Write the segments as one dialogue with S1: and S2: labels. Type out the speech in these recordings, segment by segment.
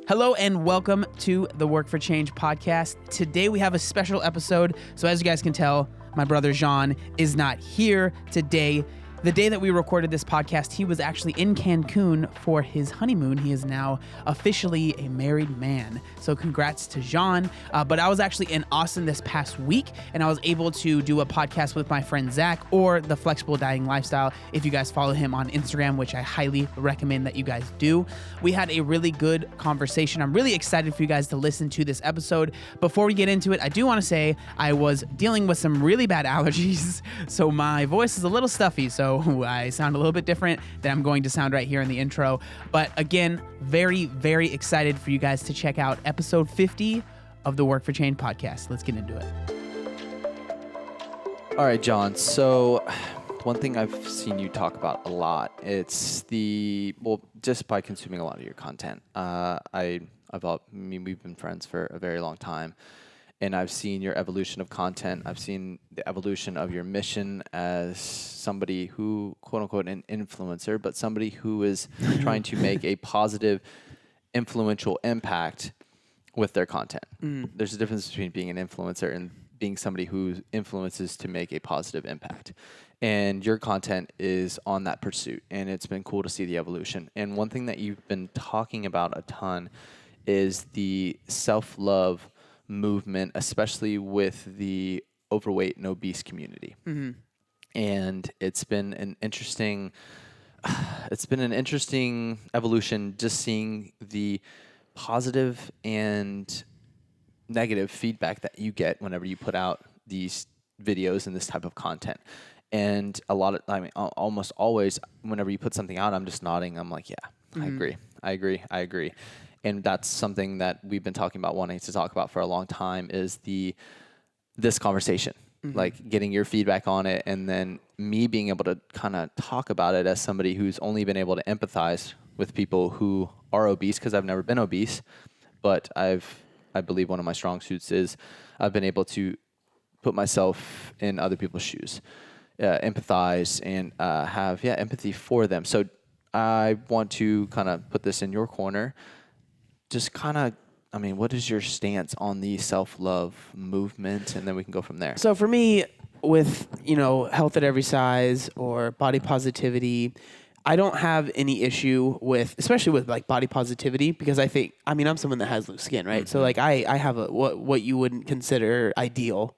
S1: Hello and welcome to the Work for Change podcast. Today we have a special episode. So as you guys can tell, my brother Jean is not here today. The day that we recorded this podcast, he was actually in Cancun for his honeymoon. He is now officially a married man. So congrats to Jean. But I was actually in Austin this past week, and I was able to do a podcast with my friend Zach, or The Flexible Dieting Lifestyle, if you guys follow him on Instagram, which I highly recommend that you guys do. We had a really good conversation. I'm really excited for you guys to listen to this episode. Before we get into it, I do want to say I was dealing with some really bad allergies, so my voice is a little stuffy, so I sound a little bit different than I'm going to sound right here in the intro. But again, very, very excited for you guys to check out episode 50 of the Work for Change podcast. Let's get into it.
S2: All right, John. So one thing I've seen you talk about a lot, it's just by consuming a lot of your content. We've been friends for a very long time. And I've seen your evolution of content. I've seen the evolution of your mission as somebody who, quote unquote, an influencer, but somebody who is trying to make a positive, influential impact with their content. There's a difference between being an influencer and being somebody who influences to make a positive impact. And your content is on that pursuit. And it's been cool to see the evolution. And one thing that you've been talking about a ton is the self-love movement, especially with the overweight and obese community. And it's been an interesting evolution, just seeing the positive and negative feedback that you get whenever you put out these videos and this type of content. And almost always, whenever you put something out, I'm just nodding. I'm like, yeah, I agree. And that's something that we've been talking about, wanting to talk about for a long time, is this conversation, like getting your feedback on it, and then me being able to kind of talk about it as somebody who's only been able to empathize with people who are obese, because I've never been obese, but I believe one of my strong suits is I've been able to put myself in other people's shoes, empathize, and have empathy for them. So I want to kind of put this in your corner. Just kind of, what is your stance on the self-love movement? And then we can go from there.
S1: So for me, with, health at every size or body positivity, I don't have any issue with, especially with like body positivity, because I'm someone that has loose skin, right? So like I have what you wouldn't consider ideal.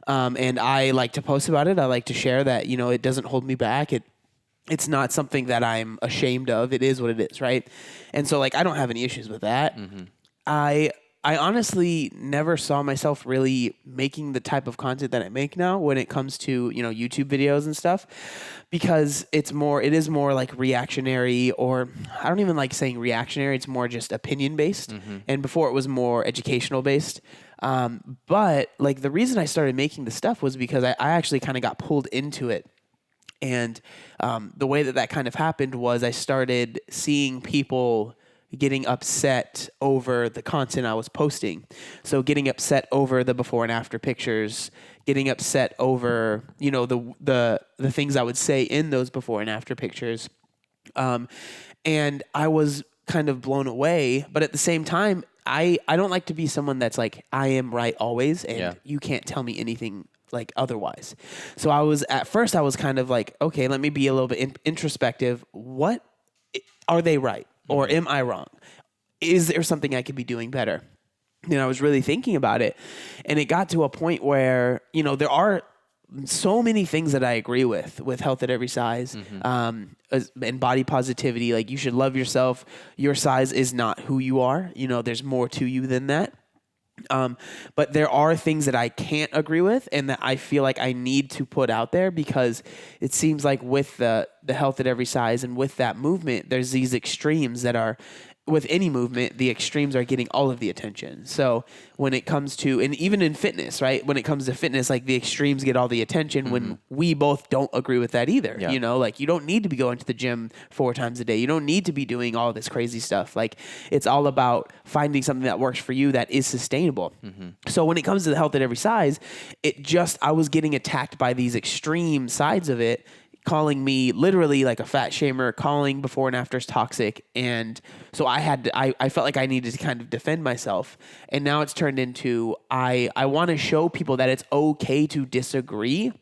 S1: And I like to post about it. I like to share that, it doesn't hold me back. It's not something that I'm ashamed of. It is what it is, right? And so, like, I don't have any issues with that. I honestly never saw myself really making the type of content that I make now when it comes to, YouTube videos and stuff, because it is more like reactionary, or I don't even like saying reactionary. It's more just opinion based. And before it was more educational based. But like the reason I started making the stuff was because I actually kind of got pulled into it. And the way that kind of happened was I started seeing people getting upset over the content I was posting. So getting upset over the before and after pictures, getting upset over, the things I would say in those before and after pictures. And I was kind of blown away. But at the same time, I don't like to be someone that's like, I am right always, and you can't tell me anything like otherwise. So at first I was kind of like, okay, let me be a little bit introspective. What are they right? Or am I wrong? Is there something I could be doing better? And I was really thinking about it, and it got to a point where, there are so many things that I agree with health at every size, and body positivity. Like, you should love yourself. Your size is not who you are. There's more to you than that. But there are things that I can't agree with and that I feel like I need to put out there, because it seems like with the health at every size and with that movement, there's these extremes that are, with any movement, the extremes are getting all of the attention. So when it comes to, and even in fitness, right? When it comes to fitness, like the extremes get all the attention when we both don't agree with that either. Yeah. Like you don't need to be going to the gym 4 times a day. You don't need to be doing all this crazy stuff. Like it's all about finding something that works for you that is sustainable. So when it comes to the health at every size, I was getting attacked by these extreme sides of it, calling me literally like a fat shamer, calling before and afters toxic. And so I felt like I needed to kind of defend myself. And now it's turned into, I want to show people that it's okay to disagree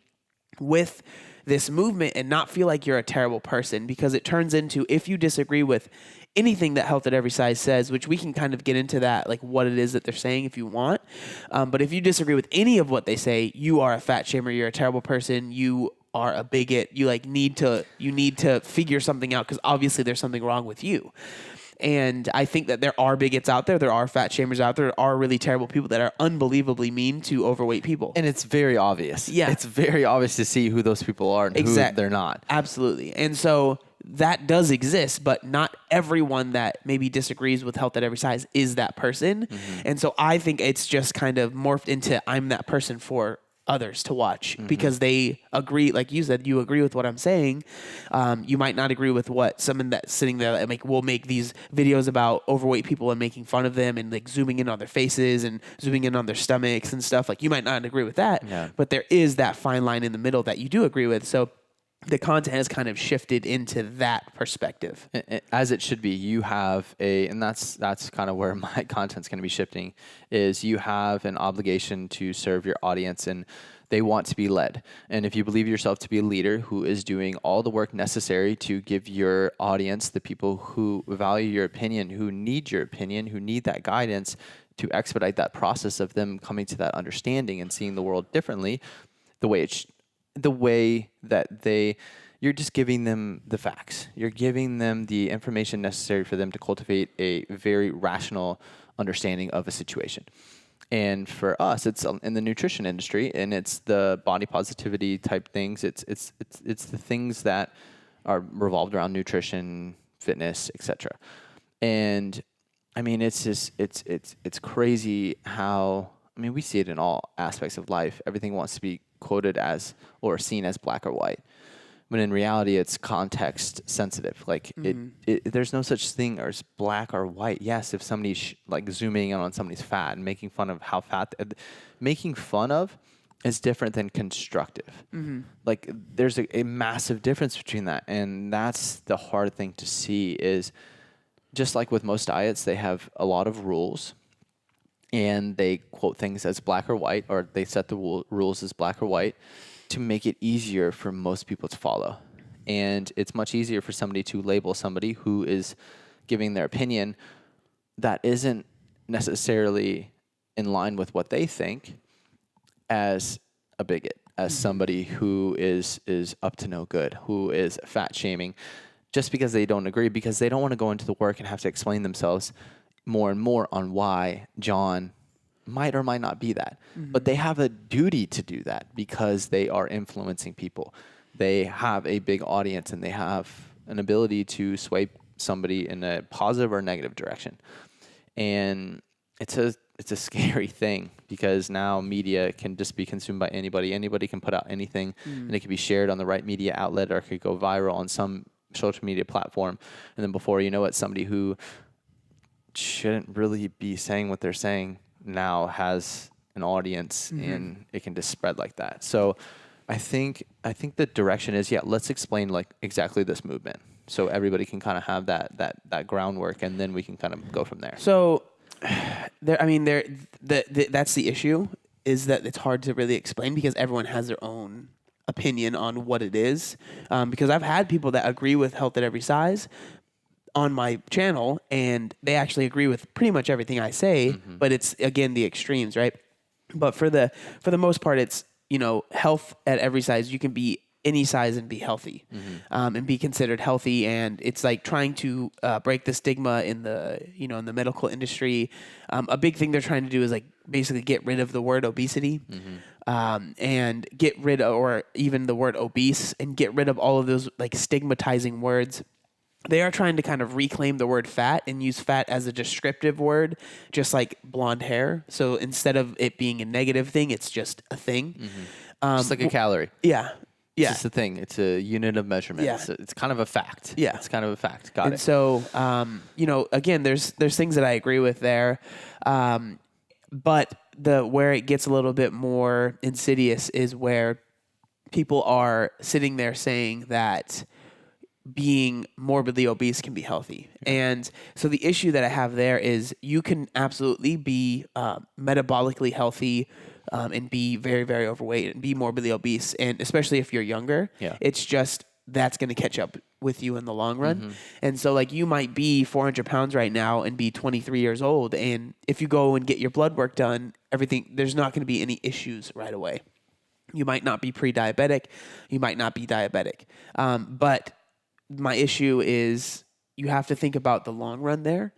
S1: with this movement and not feel like you're a terrible person, because it turns into, if you disagree with anything that Health at Every Size says, which we can kind of get into that, like what it is that they're saying if you want. But if you disagree with any of what they say, you are a fat shamer, you're a terrible person, you are a bigot, you need to figure something out, because obviously there's something wrong with you. And I think that there are bigots out there. There are fat shamers out there. There are really terrible people that are unbelievably mean to overweight people.
S2: And it's very obvious.
S1: Yeah.
S2: It's very obvious to see who those people are and who they're not.
S1: Absolutely. And so that does exist, but not everyone that maybe disagrees with Health at Every Size is that person. And so I think it's just kind of morphed into, I'm that person for others to watch because they agree. Like you said, you agree with what I'm saying. You might not agree with what someone that's sitting there that will make these videos about overweight people and making fun of them and like zooming in on their faces and zooming in on their stomachs and stuff. Like you might not agree with that, but there is that fine line in the middle that you do agree with. So the content has kind of shifted into that perspective.
S2: As it should be. You have and that's kind of where my content's going to be shifting, is you have an obligation to serve your audience, and they want to be led. And if you believe yourself to be a leader who is doing all the work necessary to give your audience, the people who value your opinion, who need your opinion, who need that guidance to expedite that process of them coming to that understanding and seeing the world differently, the way that you're just giving them the facts. You're giving them the information necessary for them to cultivate a very rational understanding of a situation. And for us, it's in the nutrition industry, and it's the body positivity type things. It's the things that are revolved around nutrition, fitness, etc. And I mean, it's just it's crazy how, I mean, we see it in all aspects of life. Everything wants to be quoted as or seen as black or white, when in reality it's context sensitive. Like there's no such thing as black or white. Yes, if somebody's like zooming in on somebody's fat and making fun of how fat, making fun of is different than constructive. Like there's a massive difference between that, and that's the hard thing to see. Is just like with most diets, they have a lot of rules. And they quote things as black or white, or they set the rules as black or white to make it easier for most people to follow. And it's much easier for somebody to label somebody who is giving their opinion that isn't necessarily in line with what they think as a bigot, as somebody who is up to no good, who is fat shaming, just because they don't agree, because they don't want to go into the work and have to explain themselves more and more on why John might or might not be that. But they have a duty to do that because they are influencing people. They have a big audience, and they have an ability to sway somebody in a positive or negative direction. And it's a scary thing, because now media can just be consumed by anybody. Anybody can put out anything, and it can be shared on the right media outlet, or it could go viral on some social media platform. And then before you know it, somebody who shouldn't really be saying what they're saying now has an audience, and it can just spread like that. So I think the direction is, let's explain like exactly this movement, so everybody can kind of have that groundwork, and then we can kind of go from there.
S1: So that's the issue, is that it's hard to really explain because everyone has their own opinion on what it is. Because I've had people that agree with Health at Every Size on my channel, and they actually agree with pretty much everything I say, but it's again the extremes, right? But for the most part, it's, Health at Every Size. You can be any size and be healthy, and be considered healthy. And it's like trying to break the stigma in the medical industry. A big thing they're trying to do is like basically get rid of the word obesity, and get rid of, or even the word obese, and get rid of all of those like stigmatizing words. They are trying to kind of reclaim the word fat and use fat as a descriptive word, just like blonde hair. So instead of it being a negative thing, it's just a thing.
S2: Just like a calorie.
S1: Yeah.
S2: It's just a thing. It's a unit of measurement.
S1: Yeah.
S2: It's kind of a fact.
S1: Yeah.
S2: It's kind of a fact. Got it.
S1: So, again, there's things that I agree with there. But where it gets a little bit more insidious is where people are sitting there saying that being morbidly obese can be healthy. And so the issue that I have there is you can absolutely be metabolically healthy and be very, very overweight and be morbidly obese. And especially if you're younger, it's just that's going to catch up with you in the long run. And so like you might be 400 pounds right now and be 23 years old. And if you go and get your blood work done, there's not going to be any issues right away. You might not be pre-diabetic. You might not be diabetic. But my issue is you have to think about the long run there.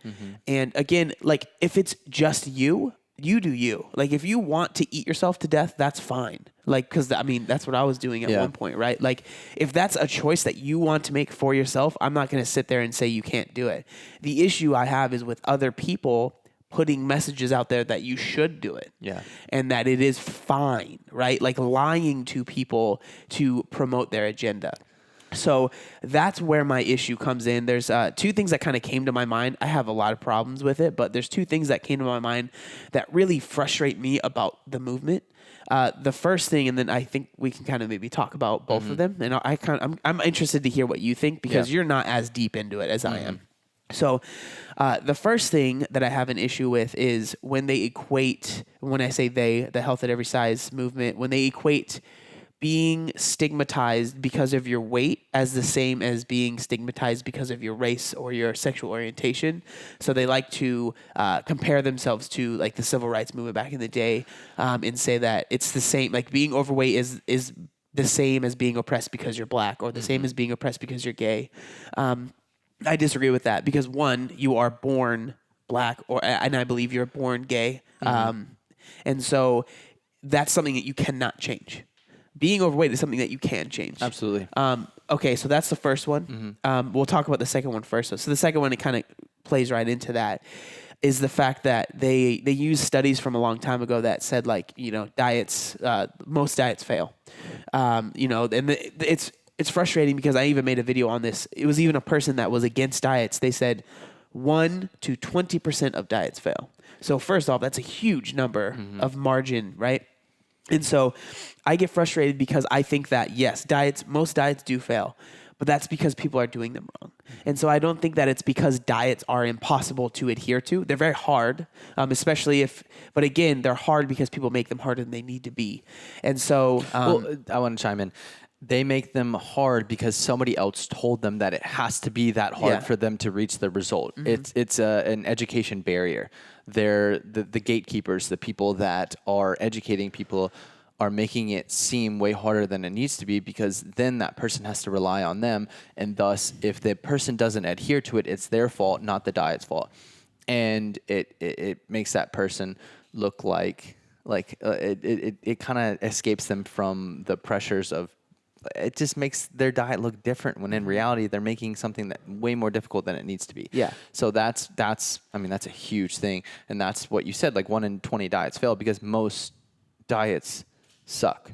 S1: And again, like if it's just you do you. Like if you want to eat yourself to death, that's fine. Like, cause I mean, that's what I was doing at one point, right? Like if that's a choice that you want to make for yourself, I'm not going to sit there and say you can't do it. The issue I have is with other people putting messages out there that you should do it. And that it is fine, right? Like lying to people to promote their agenda. So that's where my issue comes in. There's two things that kind of came to my mind. I have a lot of problems with it, but there's two things that came to my mind that really frustrate me about the movement. The first thing, and then I think we can kind of maybe talk about both of them. And I'm interested to hear what you think because you're not as deep into it as I am. So the first thing that I have an issue with is when they equate, when I say the Health at Every Size movement, when they equate being stigmatized because of your weight as the same as being stigmatized because of your race or your sexual orientation. So they like to compare themselves to like the civil rights movement back in the day and say that it's the same, like being overweight is the same as being oppressed because you're black or the same as being oppressed because you're gay. I disagree with that because one, you are born black and I believe you're born gay. And so that's something that you cannot change. Being overweight is something that you can change.
S2: Absolutely.
S1: Okay, so that's the first one. We'll talk about the second one first. So the second one, it kind of plays right into that, is the fact that they use studies from a long time ago that said like, diets, most diets fail. And it's frustrating because I even made a video on this. It was even a person that was against diets. They said 1 to 20% of diets fail. So first off, that's a huge number of margin, right? And so I get frustrated because I think that, yes, most diets do fail, but that's because people are doing them wrong. And so I don't think that it's because diets are impossible to adhere to. They're very hard, but again, they're hard because people make them harder than they need to be. And so...
S2: I want to chime in. They make them hard because somebody else told them that it has to be that hard for them to reach the result. It's an education barrier. They're the gatekeepers, the people that are educating people are making it seem way harder than it needs to be because then that person has to rely on them. And thus, if the person doesn't adhere to it, it's their fault, not the diet's fault. And it makes that person look like it kind of escapes them from the pressures of, it just makes their diet look different when in reality they're making something that way more difficult than it needs to be. So that's a huge thing. And that's what you said, like 1 in 20 diets fail because most diets suck.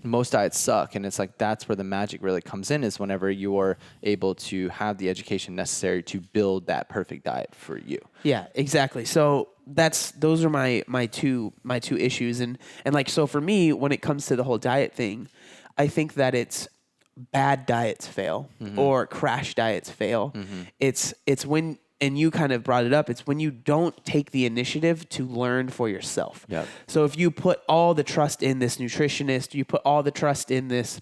S2: Most diets suck. And it's like, that's where the magic really comes in, is whenever you're able to have the education necessary to build that perfect diet for you.
S1: Yeah, exactly. So those are my two issues. And like, so for me, when it comes to the whole diet thing, I think that it's bad diets fail or crash diets fail. It's when, and you kind of brought it up, it's when you don't take the initiative to learn for yourself. So if you put all the trust in this nutritionist, you put all the trust in this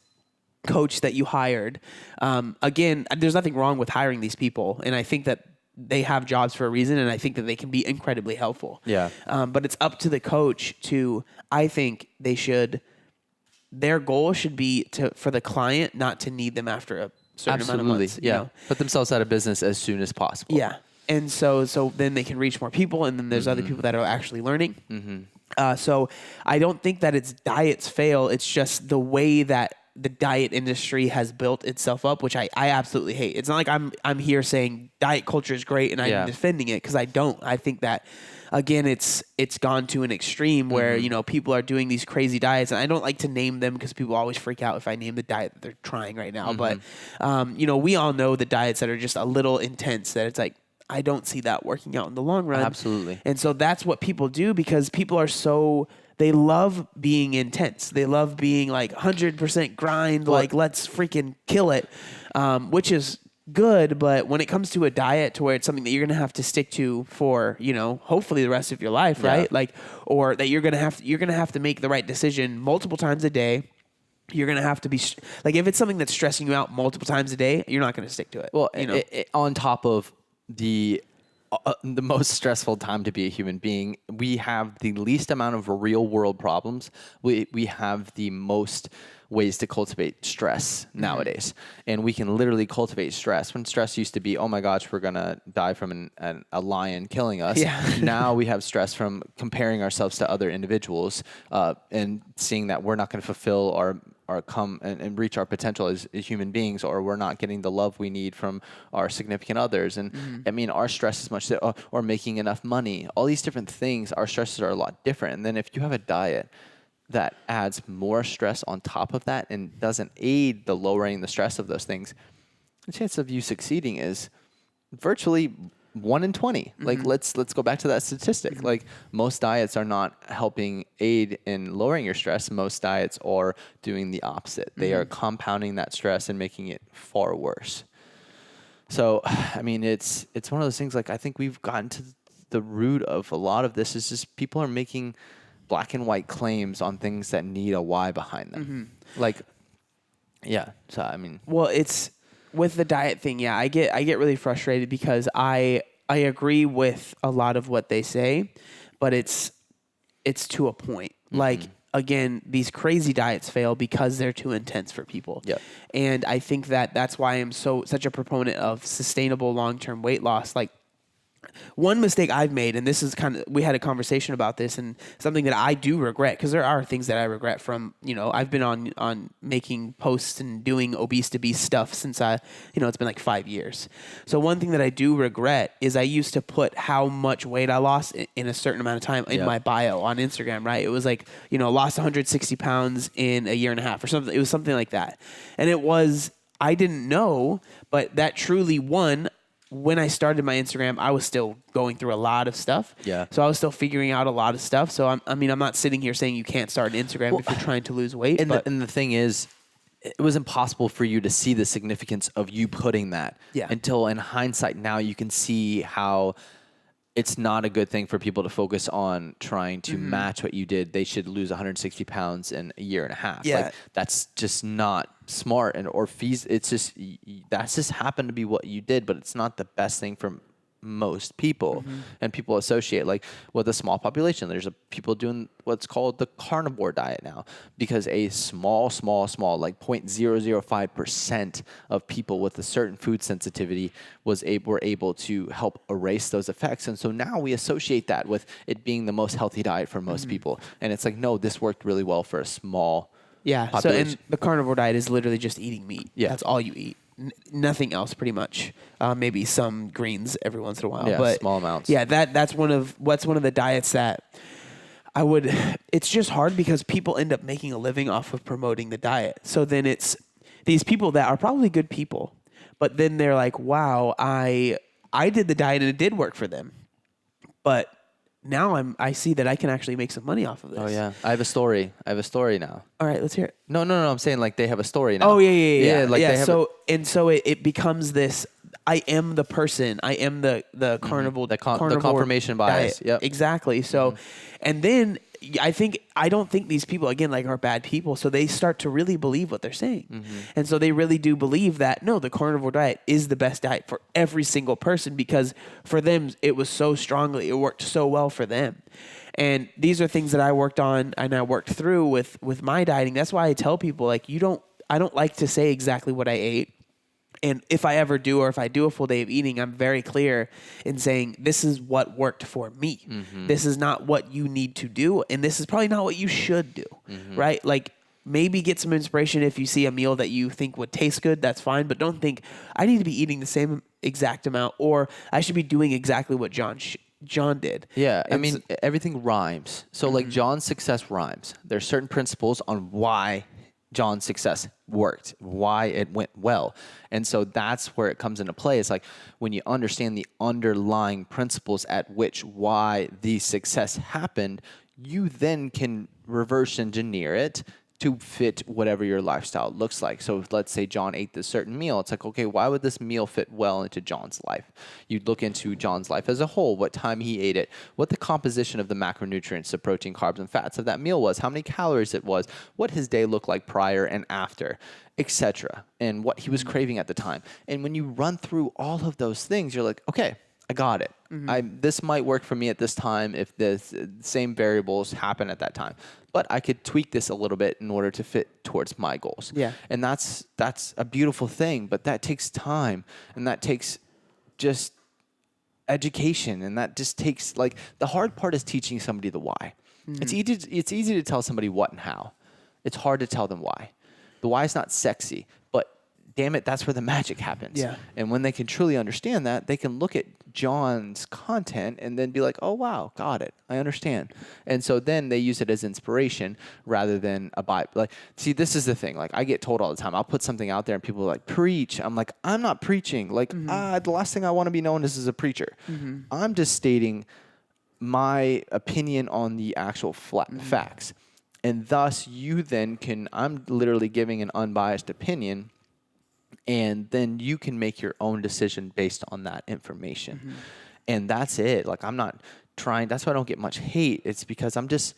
S1: coach that you hired, again, there's nothing wrong with hiring these people. And I think that they have jobs for a reason, and I think that they can be incredibly helpful. But it's up to the coach I think their goal should be for the client not to need them after a certain amount of months.
S2: Put themselves out of business as soon as possible.
S1: And so then they can reach more people, and then there's other people that are actually learning. So I don't think that it's diets fail. It's just the way that the diet industry has built itself up, which I absolutely hate. It's not like I'm here saying diet culture is great and I'm defending it, because I don't. I think that, again, it's gone to an extreme where, people are doing these crazy diets, and I don't like to name them because people always freak out if I name the diet that they're trying right now. But, we all know the diets that are just a little intense, that it's like, I don't see that working out in the long run.
S2: Absolutely.
S1: And so that's what people do, because people are so they love being intense. They love being like 100% grind, like let's freaking kill it, which is good. But when it comes to a diet to where it's something that you're going to have to stick to for, hopefully the rest of your life, right? Like, or that you're going to have to make the right decision multiple times a day. You're going to have to be like, if it's something that's stressing you out multiple times a day, you're not going to stick to it.
S2: Well, on top of the most stressful time to be a human being, we have the least amount of real world problems. We have the most ways to cultivate stress nowadays. And we can literally cultivate stress. When stress used to be, oh my gosh, we're going to die from a lion killing us. Yeah. Now we have stress from comparing ourselves to other individuals and seeing that we're not going to fulfill our come and reach our potential as human beings, or we're not getting the love we need from our significant others. And I mean, our stress is much, or making enough money, all these different things, our stresses are a lot different. And then if you have a diet that adds more stress on top of that and doesn't aid the lowering the stress of those things, the chance of you succeeding is virtually 1 in 20. Like let's go back to that statistic. Like most diets are not helping aid in lowering your stress. Most diets are doing the opposite. They are compounding that stress and making it far worse. So, I mean, it's one of those things, like I think we've gotten to the root of a lot of this is just people are making black and white claims on things that need a why behind them. Like, yeah. So, I mean,
S1: well, it's with the diet thing. Yeah. I get really frustrated because I agree with a lot of what they say, but it's to a point. Like, again, these crazy diets fail because they're too intense for people.
S2: Yep.
S1: And I think that's why I'm such a proponent of sustainable long-term weight loss. Like, one mistake I've made, and this is we had a conversation about this, and something that I do regret, because there are things that I regret from, I've been on making posts and doing Obese to Beast stuff since it's been like 5 years. So one thing that I do regret is I used to put how much weight I lost in a certain amount of time in my bio on Instagram, right? It was like, lost 160 pounds in a year and a half or something. It was something like that. And I didn't know, but that truly when I started my Instagram, I was still going through a lot of stuff.
S2: Yeah.
S1: So I was still figuring out a lot of stuff. So I'm not sitting here saying you can't start an Instagram if you're trying to lose weight.
S2: And the thing is, it was impossible for you to see the significance of you putting that until in hindsight now you can see how it's not a good thing for people to focus on trying to match what you did. They should lose 160 pounds in a year and a half.
S1: Yeah.
S2: Like, that's just not smart or feasible. It's just, that's just happened to be what you did, but it's not the best thing for most people. And people associate, like, with a small population. There's people doing what's called the carnivore diet now, because a small, like 0.005% of people with a certain food sensitivity were able to help erase those effects. And so now we associate that with it being the most healthy diet for most people. And it's like, no, this worked really well for a small population.
S1: So and the carnivore diet is literally just eating meat. Yeah. That's all you eat. Nothing else, pretty much. Maybe some greens every once in a while, but
S2: small amounts.
S1: Yeah, that's one of the diets that I would. It's just hard because people end up making a living off of promoting the diet. So then it's these people that are probably good people, but then they're like, "Wow, I did the diet and it did work for them," but now I see that I can actually make some money off of this.
S2: Oh yeah, I have a story now.
S1: All right, let's hear it.
S2: No. I'm saying, like, they have a story now.
S1: Oh yeah.
S2: Like,
S1: yeah.
S2: They have
S1: So it becomes this. I am the person. I am the carnivore.
S2: The confirmation bias.
S1: Diet.
S2: Yep.
S1: Exactly. So, and then I don't think these people, again, like, are bad people. So they start to really believe what they're saying. And so they really do believe that, no, the carnivore diet is the best diet for every single person, because for them, it was so strongly, it worked so well for them. And these are things that I worked on and I worked through with my dieting. That's why I tell people, like, I don't like to say exactly what I ate. And if I ever do, or if I do a full day of eating, I'm very clear in saying, this is what worked for me. This is not what you need to do. And this is probably not what you should do, right? Like, maybe get some inspiration if you see a meal that you think would taste good, that's fine. But don't think, I need to be eating the same exact amount, or I should be doing exactly what John did.
S2: Yeah, I mean, everything rhymes. So, like, John's success rhymes. There's certain principles on why John's success worked, why it went well. And so that's where it comes into play. It's like, when you understand the underlying principles at which why the success happened, you then can reverse engineer it to fit whatever your lifestyle looks like. So if, let's say John ate this certain meal. It's like, okay, why would this meal fit well into John's life? You'd look into John's life as a whole, what time he ate it, what the composition of the macronutrients, the protein, carbs, and fats of that meal was, how many calories it was, what his day looked like prior and after, etc., and what he was craving at the time. And when you run through all of those things, you're like, okay, I got it. This might work for me at this time if the same variables happen at that time. But I could tweak this a little bit in order to fit towards my goals.
S1: Yeah.
S2: And that's a beautiful thing, but that takes time, and that takes just education, and that just takes, like, the hard part is teaching somebody the why. It's easy to tell somebody what and how. It's hard to tell them why. The why is not sexy, but damn it, that's where the magic happens.
S1: Yeah.
S2: And when they can truly understand that, they can look at John's content and then be like, oh, wow, got it. I understand. And so then they use it as inspiration rather than a Bible. Like, see, this is the thing. Like, I get told all the time, I'll put something out there and people are like, preach. I'm like, I'm not preaching. Like, the last thing I want to be known as is a preacher. I'm just stating my opinion on the actual facts. And thus, you then can, I'm literally giving an unbiased opinion, and then you can make your own decision based on that information. And that's it. Like, I'm not trying, that's why I don't get much hate. It's because I'm just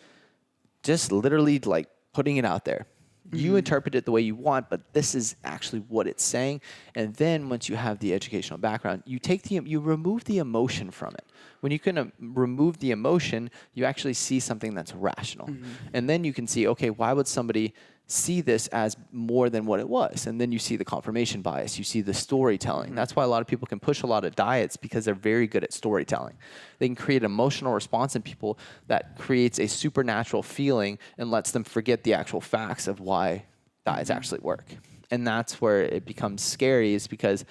S2: literally, like, putting it out there. You interpret it the way you want, but this is actually what it's saying. And then once you have the educational background, you remove the emotion from it. When you can remove the emotion, you actually see something that's rational. And then you can see, okay, why would somebody see this as more than what it was? And then you see the confirmation bias. You see the storytelling. That's why a lot of people can push a lot of diets, because they're very good at storytelling. They can create an emotional response in people that creates a supernatural feeling and lets them forget the actual facts of why diets actually work. And that's where it becomes scary, is because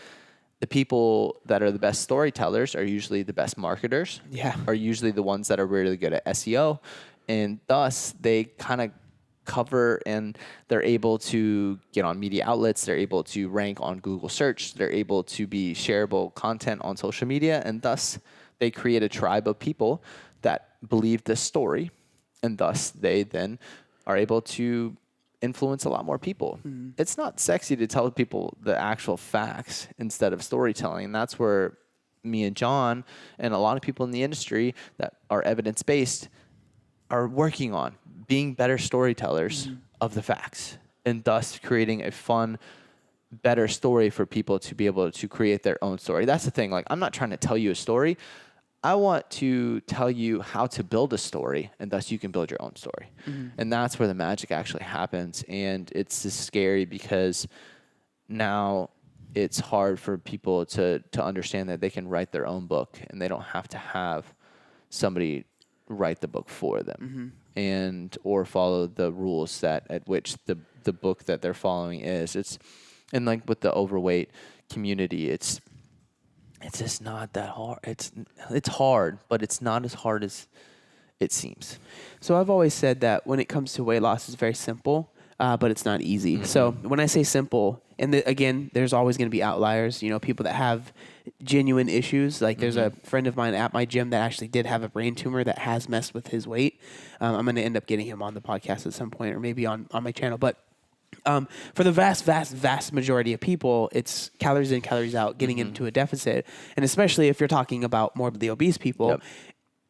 S2: the people that are the best storytellers are usually the best marketers, are usually the ones that are really good at SEO. And thus, they kind of cover, and they're able to get on media outlets. They're able to rank on Google search. They're able to be shareable content on social media. And thus, they create a tribe of people that believe this story. And thus, they then are able to influence a lot more people. It's not sexy to tell people the actual facts instead of storytelling. And that's where me and John and a lot of people in the industry that are evidence-based are working on being better storytellers of the facts, and thus creating a fun, better story for people to be able to create their own story. That's the thing. Like, I'm not trying to tell you a story. I want to tell you how to build a story, and thus you can build your own story. And that's where the magic actually happens. And it's just scary because now it's hard for people to understand that they can write their own book, and they don't have to have somebody write the book for them and or follow the rules at which the book that they're following is. And like with the overweight community, it's just not that hard. It's hard, but it's not as hard as it seems.
S1: So I've always said that when it comes to weight loss, it's very simple, but it's not easy. So when I say simple, and again, there's always going to be outliers, people that have genuine issues. Like there's a friend of mine at my gym that actually did have a brain tumor that has messed with his weight. I'm going to end up getting him on the podcast at some point, or maybe on my channel. But for the vast majority of people, it's calories in, calories out, getting into a deficit. And especially if you're talking about morbidly obese people,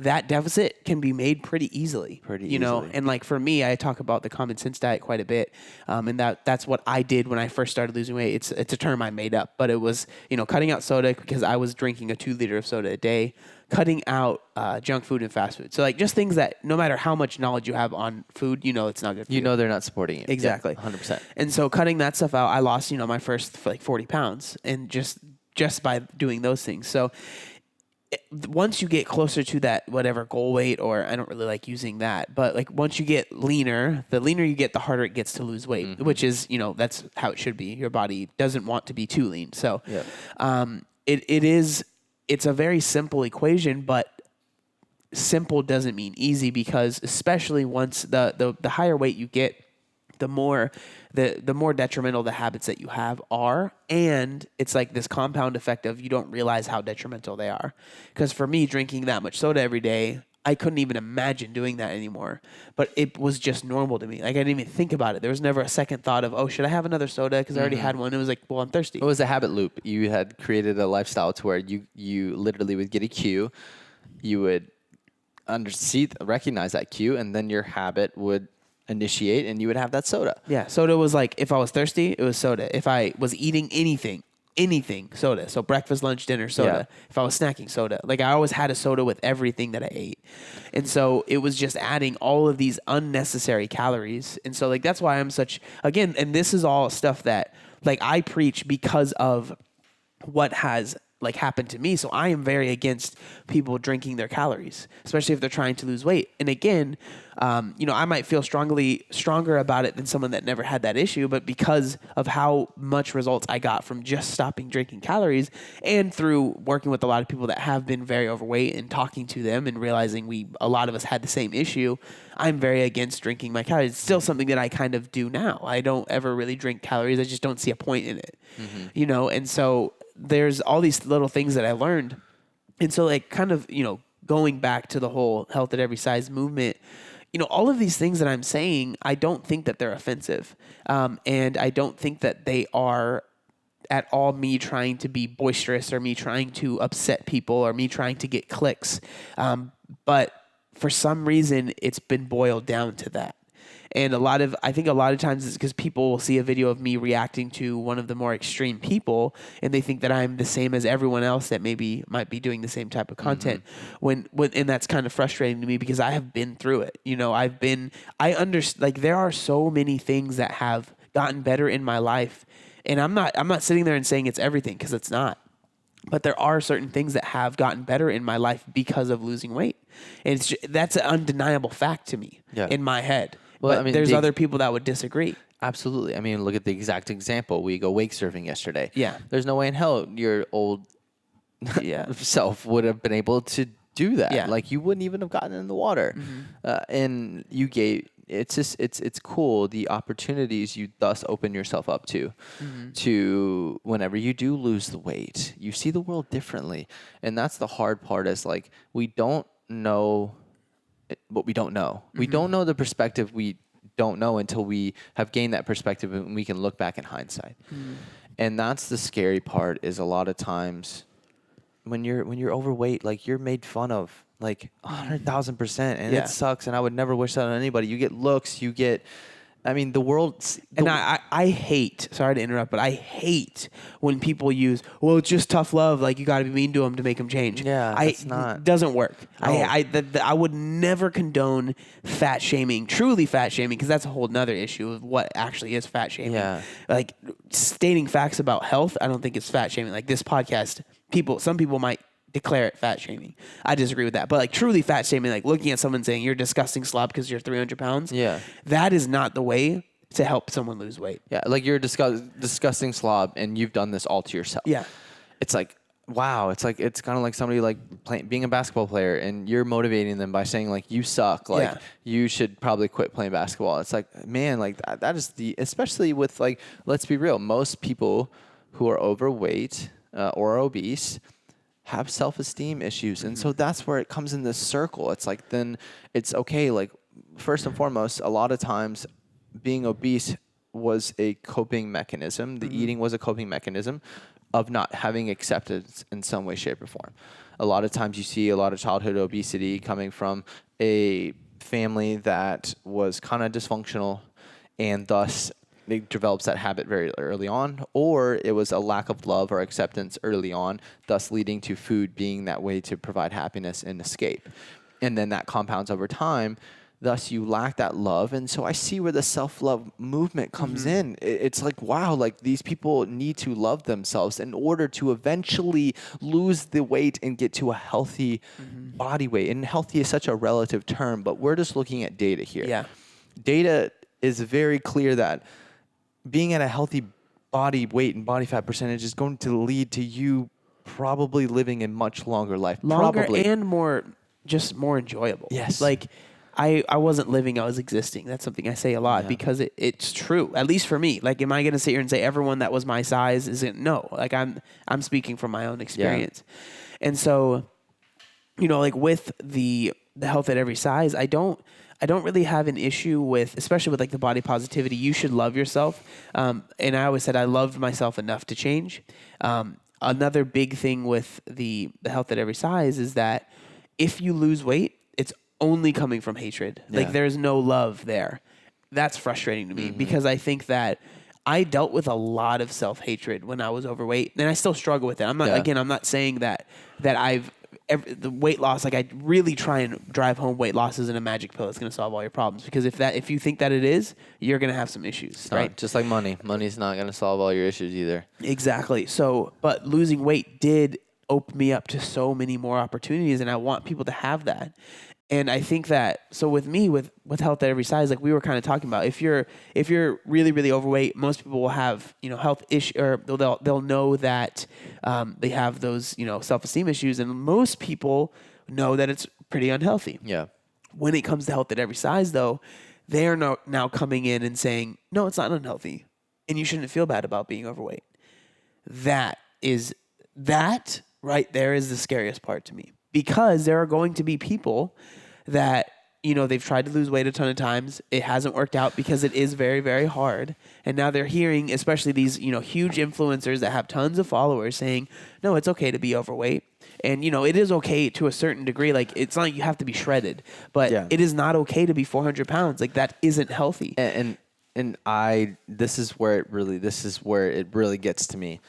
S1: that deficit can be made pretty easily. And like for me, I talk about the common sense diet quite a bit. And that's what I did when I first started losing weight. It's a term I made up, but it was, cutting out soda, because I was drinking a 2 liter of soda a day, cutting out junk food and fast food. So like just things that no matter how much knowledge you have on food, it's not good for you.
S2: They're not supporting it.
S1: Exactly.
S2: Yeah, 100%.
S1: And so cutting that stuff out, I lost, my first 40 pounds, and just by doing those things. So once you get closer to that whatever goal weight, or I don't really like using that, but like once you get leaner, the leaner you get, the harder it gets to lose weight, which is, that's how it should be. Your body doesn't want to be too lean. So it's a very simple equation, but simple doesn't mean easy, because especially once the higher weight you get, the more detrimental the habits that you have are. And it's like this compound effect of you don't realize how detrimental they are. Because for me, drinking that much soda every day, I couldn't even imagine doing that anymore. But it was just normal to me. Like I didn't even think about it. There was never a second thought of, oh, should I have another soda? Because I already had one. It was like, well, I'm thirsty.
S2: It was a habit loop. You had created a lifestyle to where you literally would get a cue, you would recognize that cue, and then your habit would initiate, and you would have that soda.
S1: Yeah, soda was like, if I was thirsty, it was soda. If I was eating anything, soda. So breakfast, lunch, dinner, soda.
S2: Yeah.
S1: If I was snacking, soda. Like I always had a soda with everything that I ate. And so it was just adding all of these unnecessary calories. And so like that's why I'm such, again, and this is all stuff that like I preach because of what has like happened to me. So I am very against people drinking their calories, especially if they're trying to lose weight. And again, I might feel stronger about it than someone that never had that issue, but because of how much results I got from just stopping drinking calories and through working with a lot of people that have been very overweight and talking to them and realizing a lot of us had the same issue, I'm very against drinking my calories. It's still something that I kind of do now. I don't ever really drink calories. I just don't see a point in it, and so there's all these little things that I learned. And so like kind of, going back to the whole health at every size movement, all of these things that I'm saying, I don't think that they're offensive. And I don't think that they are at all me trying to be boisterous or me trying to upset people or me trying to get clicks. But for some reason, it's been boiled down to that. And I think a lot of times it's because people will see a video of me reacting to one of the more extreme people and they think that I'm the same as everyone else that maybe might be doing the same type of content. And that's kind of frustrating to me because I have been through it. There are so many things that have gotten better in my life. And I'm not sitting there and saying it's everything because it's not. But there are certain things that have gotten better in my life because of losing weight. And that's an undeniable fact to me in my head. Well, but there's other people that would disagree.
S2: Absolutely. I mean, look at the exact example. We go wake surfing yesterday.
S1: Yeah.
S2: There's no way in hell your old self would have been able to do that.
S1: Yeah.
S2: Like you wouldn't even have gotten in the water. And it's cool the opportunities you thus open yourself up to whenever you do lose the weight, you see the world differently. And that's the hard part is like, we don't know what we don't know. We don't know the perspective we don't know until we have gained that perspective and we can look back in hindsight. And that's the scary part is a lot of times when you're overweight, like you're made fun of like 100,000% and it sucks. And I would never wish that on anybody. You get looks, the world.
S1: And I hate, sorry to interrupt, but I hate when people use, well, it's just tough love. Like you got to be mean to them to make them change.
S2: Yeah, it's not.
S1: Doesn't work.
S2: No.
S1: I would never condone fat shaming, truly fat shaming, because that's a whole nother issue of what actually is fat shaming.
S2: Yeah.
S1: Like stating facts about health, I don't think it's fat shaming. Like this podcast, some people might declare it fat shaming. I disagree with that. But like truly fat shaming, like looking at someone saying you're a disgusting slob because you're 300 pounds.
S2: Yeah.
S1: That is not the way to help someone lose weight.
S2: Yeah. Like you're a disgusting slob and you've done this all to yourself.
S1: Yeah.
S2: It's like, wow. It's kind of like somebody like being a basketball player and you're motivating them by saying like, you suck. Like you should probably quit playing basketball. It's like, man, like that is especially with like, let's be real. Most people who are overweight or obese have self-esteem issues. And so that's where it comes in this circle. It's like, then it's okay. Like first and foremost, a lot of times being obese was a coping mechanism. The eating was a coping mechanism of not having acceptance in some way, shape, or form. A lot of times you see a lot of childhood obesity coming from a family that was kind of dysfunctional and thus it develops that habit very early on, or it was a lack of love or acceptance early on, thus leading to food being that way to provide happiness and escape. And then that compounds over time. Thus, you lack that love. And so I see where the self-love movement comes in. It's like, wow, like these people need to love themselves in order to eventually lose the weight and get to a healthy body weight. And healthy is such a relative term, but we're just looking at data here.
S1: Yeah.
S2: Data is very clear that being at a healthy body weight and body fat percentage is going to lead to you probably living a much longer life. Probably.
S1: And more enjoyable.
S2: Yes.
S1: Like I wasn't living, I was existing. That's something I say a lot because it's true, at least for me. Like, am I going to sit here and say everyone that was my size isn't? No. Like I'm speaking from my own experience. And so, like with the the health at every size, I don't really have an issue with, especially with like the body positivity. You should love yourself. And I always said I loved myself enough to change. Another big thing with the health at every size is that if you lose weight, it's only coming from hatred.
S2: Yeah.
S1: Like there's no love there. That's frustrating to me because I think that I dealt with a lot of self-hatred when I was overweight, and I still struggle with it. I'm not saying that the weight loss, like I really try and drive home weight loss isn't a magic pill that's going to solve all your problems, because if you think that it is, you're going to have some issues, right?
S2: Just like money's not going to solve all your issues either.
S1: Exactly. So, but losing weight did open me up to so many more opportunities, and I want people to have that. And I think that, so with me, with health at every size, like we were kind of talking about, if you're really, really overweight, most people will have, health issue, or they'll know that they have those, self-esteem issues. And most people know that it's pretty unhealthy.
S2: Yeah. When
S1: it comes to health at every size, though, they are now coming in and saying, no, it's not unhealthy, and you shouldn't feel bad about being overweight. That right there is the scariest part to me. Because there are going to be people that, they've tried to lose weight a ton of times. It hasn't worked out because it is very, very hard. And now they're hearing, especially these, huge influencers that have tons of followers saying, no, it's okay to be overweight. And, it is okay to a certain degree. Like, it's not like you have to be shredded, but it is not okay to be 400 pounds. Like, that isn't healthy.
S2: This is where it really gets to me,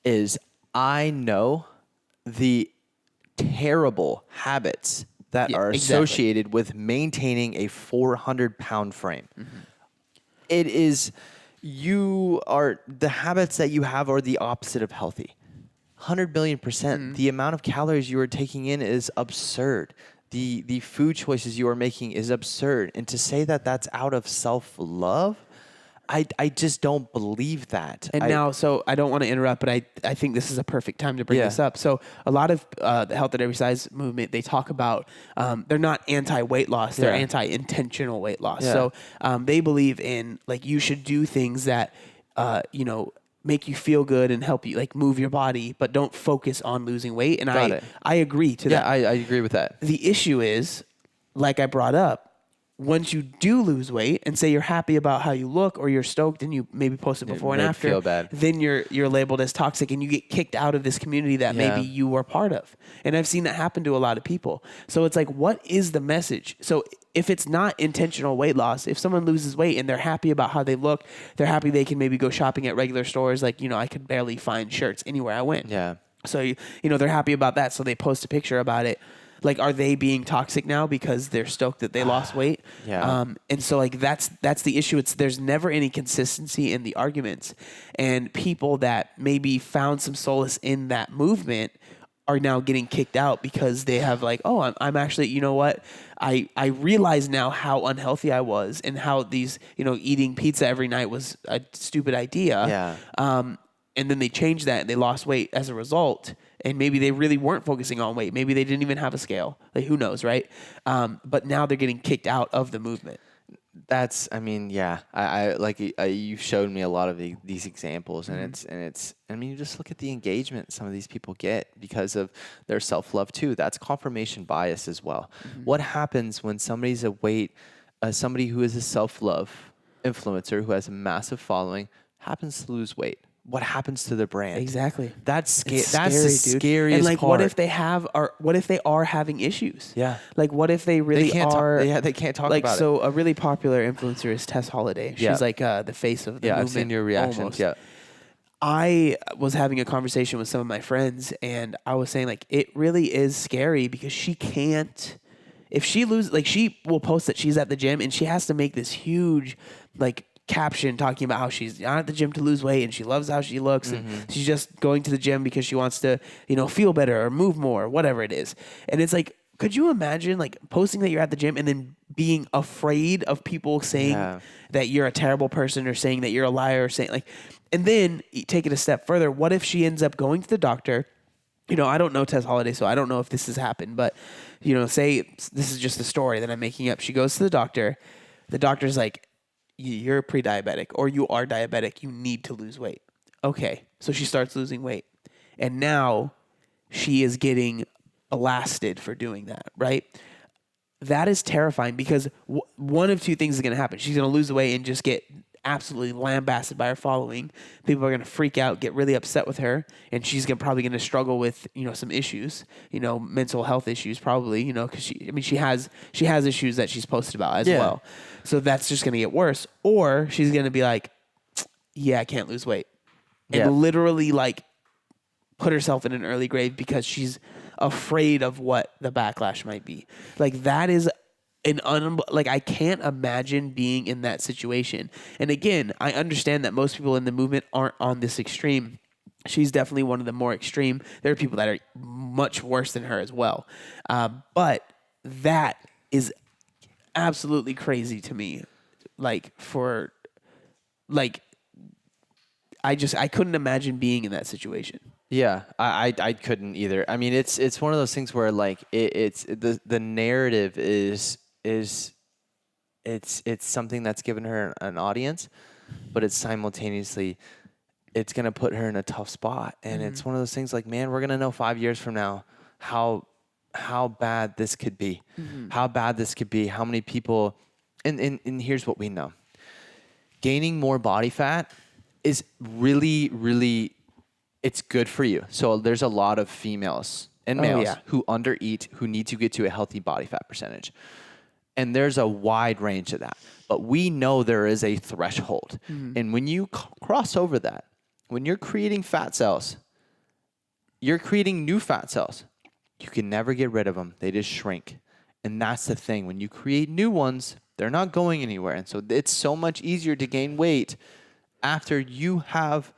S2: is I know the terrible habits that are associated with maintaining a 400-pound frame. Mm-hmm. It is, the habits that you have are the opposite of healthy. 100 billion %. Mm-hmm. The amount of calories you are taking in is absurd. The food choices you are making is absurd. And to say that that's out of self-love, I just don't believe that.
S1: And so I don't want to interrupt, but I think this is a perfect time to bring this up. So a lot of the health at every size movement, they talk about, they're not anti-weight loss, they're anti-intentional weight loss. Yeah. So they believe in, like, you should do things that, make you feel good and help you, like, move your body, but don't focus on losing weight. And I agree to that.
S2: Yeah, I agree with that.
S1: The issue is, like I brought up, once you do lose weight and say you're happy about how you look, or you're stoked and you maybe post it before and after,
S2: feel bad.
S1: Then you're labeled as toxic and you get kicked out of this community that maybe you were part of. And I've seen that happen to a lot of people. So it's like, what is the message? So if it's not intentional weight loss, if someone loses weight and they're happy about how they look, they're happy they can maybe go shopping at regular stores. Like, I could barely find shirts anywhere I went.
S2: Yeah.
S1: So, they're happy about that. So they post a picture about it. Like, are they being toxic now because they're stoked that they lost weight?
S2: Yeah.
S1: And so, like, that's the issue. There's never any consistency in the arguments. And people that maybe found some solace in that movement are now getting kicked out because they have, like, oh, I'm actually, you know what? I realize now how unhealthy I was and how these, eating pizza every night was a stupid idea.
S2: Yeah.
S1: And then they changed that and they lost weight as a result. And maybe they really weren't focusing on weight. Maybe they didn't even have a scale. Like, who knows, right? But now they're getting kicked out of the movement.
S2: You've showed me a lot of these examples, and it's. You just look at the engagement some of these people get because of their self-love too. That's confirmation bias as well. Mm-hmm. What happens when somebody's somebody who is a self-love influencer who has a massive following happens to lose weight? What happens to the brand?
S1: Exactly.
S2: That's scary. That's the
S1: dude.
S2: scariest
S1: And, like,
S2: part.
S1: what if they are having issues?
S2: Yeah.
S1: Like, what if they really are?
S2: They can't talk
S1: like,
S2: about it.
S1: So a really popular influencer is Tess Holiday. She's like the face of the movement.
S2: I've seen your reactions.
S1: Almost.
S2: Yeah.
S1: I was having a conversation with some of my friends, and I was saying, like, it really is scary because she can't. If she loses, like, she will post that she's at the gym and she has to make this huge, like, caption talking about how she's not at the gym to lose weight and she loves how she looks and she's just going to the gym because she wants to, feel better or move more or whatever it is. And it's like, could you imagine, like, posting that you're at the gym and then being afraid of people saying that you're a terrible person or saying that you're a liar or saying, like, and then take it a step further. What if she ends up going to the doctor? I don't know Tess Holiday, so I don't know if this has happened, but, say this is just a story that I'm making up. She goes to the doctor. The doctor's like, you're pre-diabetic or you are diabetic. You need to lose weight. Okay. So she starts losing weight. And now she is getting blasted for doing that, right? that is terrifying because one of two things is going to happen. She's going to lose the weight and just get absolutely lambasted by her following. People are going to freak out, get really upset with her, and she's probably going to struggle with, some issues, mental health issues probably, because she has issues that she's posted about as well. So that's just going to get worse. Or she's going to be like, yeah, I can't lose weight. And literally like put herself in an early grave because she's afraid of what the backlash might be. Like that is I can't imagine being in that situation. And again, I understand that most people in the movement aren't on this extreme. She's definitely one of the more extreme. There are people that are much worse than her as well. But that is absolutely crazy to me. I couldn't imagine being in that situation.
S2: Yeah, I couldn't either. I mean, it's one of those things where like it's the narrative is it's something that's given her an audience, but it's simultaneously it's gonna put her in a tough spot, and it's one of those things like, man, we're gonna know 5 years from now how bad this could be, how bad this could be, how many people, and here's what we know: gaining more body fat is really, really, it's good for you. So there's a lot of females and males who undereat, who need to get to a healthy body fat percentage. And there's a wide range of that. But we know there is a threshold. And when you cross over that, when you're creating fat cells, you're creating new fat cells. You can never get rid of them. They just shrink. And that's the thing. When you create new ones, they're not going anywhere. And so it's so much easier to gain weight after you have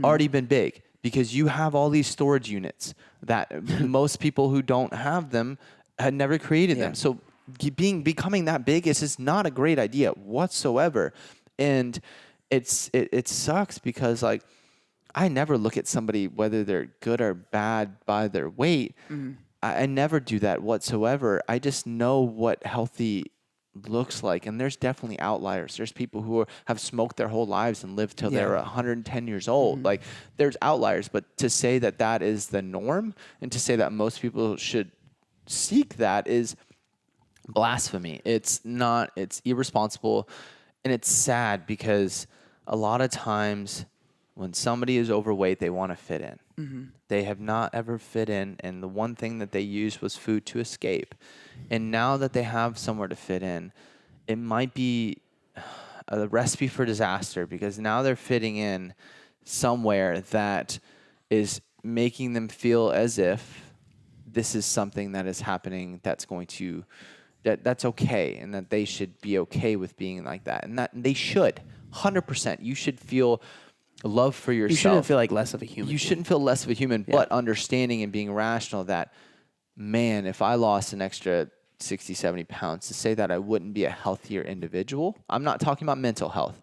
S2: already been big, because you have all these storage units that most people who don't have them had never created them. So becoming that big is just not a great idea whatsoever. And it sucks because like I never look at somebody, whether they're good or bad, by their weight. I never do that whatsoever. I just know what healthy looks like, and there's definitely outliers. There's people who have smoked their whole lives and lived till they're 110 years old. Like there's outliers, but to say that that is the norm and to say that most people should seek that is blasphemy. It's not. It's irresponsible, and it's sad because a lot of times when somebody is overweight, they want to fit in. They have not ever fit in, and the one thing that they used was food to escape. And now that they have somewhere to fit in, it might be a recipe for disaster, because now they're fitting in somewhere that is making them feel as if this is something that is happening that's going to that's okay, and that they should be okay with being like that, and that they should 100%. You should feel love for yourself.
S1: You shouldn't feel like less of a human.
S2: You shouldn't feel less of a human, but understanding and being rational that, man, if I lost an extra 60, 70 pounds, to say that I wouldn't be a healthier individual. I'm not talking about mental health.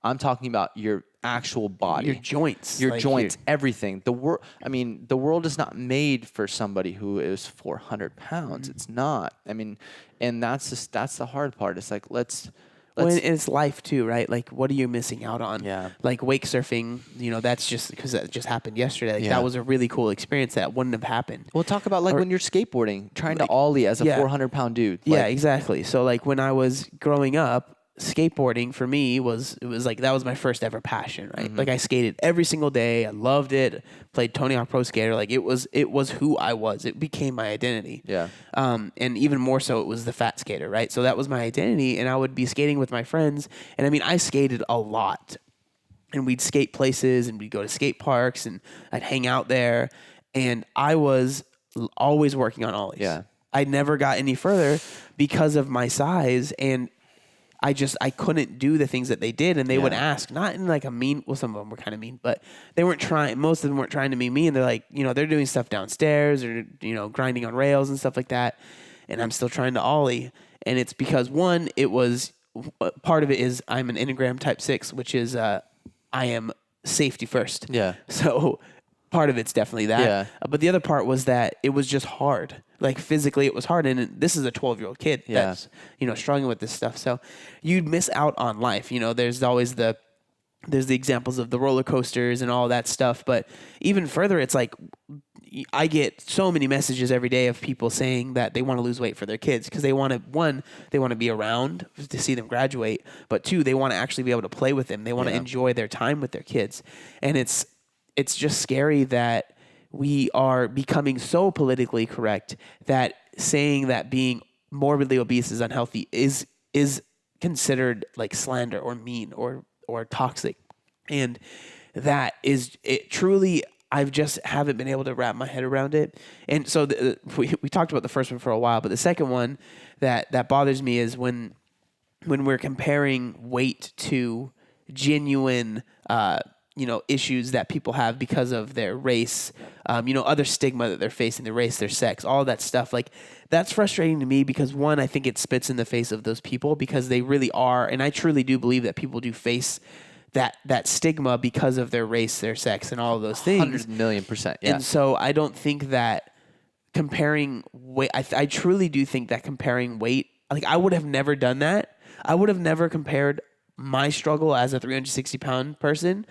S2: I'm talking about your actual body.
S1: Your joints.
S2: Your joints, everything. The world is not made for somebody who is 400 pounds. It's not. I mean, and that's the hard part. It's like, let's
S1: well, it's life too, right? Like, what are you missing out on?
S2: Yeah.
S1: Like wake surfing, that's just because that just happened yesterday. Like that was a really cool experience that wouldn't have happened.
S2: We'll talk about when you're skateboarding, trying to ollie as a 400-pound dude.
S1: Yeah, exactly. So like when I was growing up, skateboarding for me was like that was my first ever passion, right? Like I skated every single day. I loved it. Played Tony Hawk Pro Skater. Like it was who I was. It became my identity.
S2: Yeah.
S1: And even more so, it was the fat skater, right? So that was my identity, and I would be skating with my friends. And I mean, I skated a lot, and we'd skate places, and we'd go to skate parks, and I'd hang out there, and I was always working on ollies.
S2: Yeah.
S1: I never got any further because of my size, and I couldn't do the things that they did, and they would ask, not in like a mean, well, some of them were kind of mean, but they weren't trying, most of them weren't trying to be mean. They're like, they're doing stuff downstairs or, grinding on rails and stuff like that. And I'm still trying to ollie. And it's because one, part of it is I'm an Enneagram type 6, which is, I am safety first.
S2: Yeah.
S1: So part of it's definitely that.
S2: Yeah.
S1: But the other part was that it was just hard. Like physically it was hard. And this is a 12-year-old kid that's, struggling with this stuff. So you'd miss out on life. There's always the examples of the roller coasters and all that stuff. But even further, it's like I get so many messages every day of people saying that they want to lose weight for their kids because they want to, one, they want to be around to see them graduate, but two, they want to actually be able to play with them. They want to enjoy their time with their kids. And it's just scary that we are becoming so politically correct that saying that being morbidly obese is unhealthy is considered like slander or mean or toxic. And that is it truly, I've just haven't been able to wrap my head around it. And so we talked about the first one for a while, but the second one that bothers me is when we're comparing weight to genuine, issues that people have because of their race, other stigma that they're facing, their race, their sex, all that stuff. Like, that's frustrating to me because, one, I think it spits in the face of those people because they really are, and I truly do believe that people do face that stigma because of their race, their sex, and all of those things.
S2: 100,000,000%. Yeah.
S1: And so I don't think that comparing weight, I truly do think that comparing weight, like, I would have never done that. I would have never compared my struggle as a 360-pound person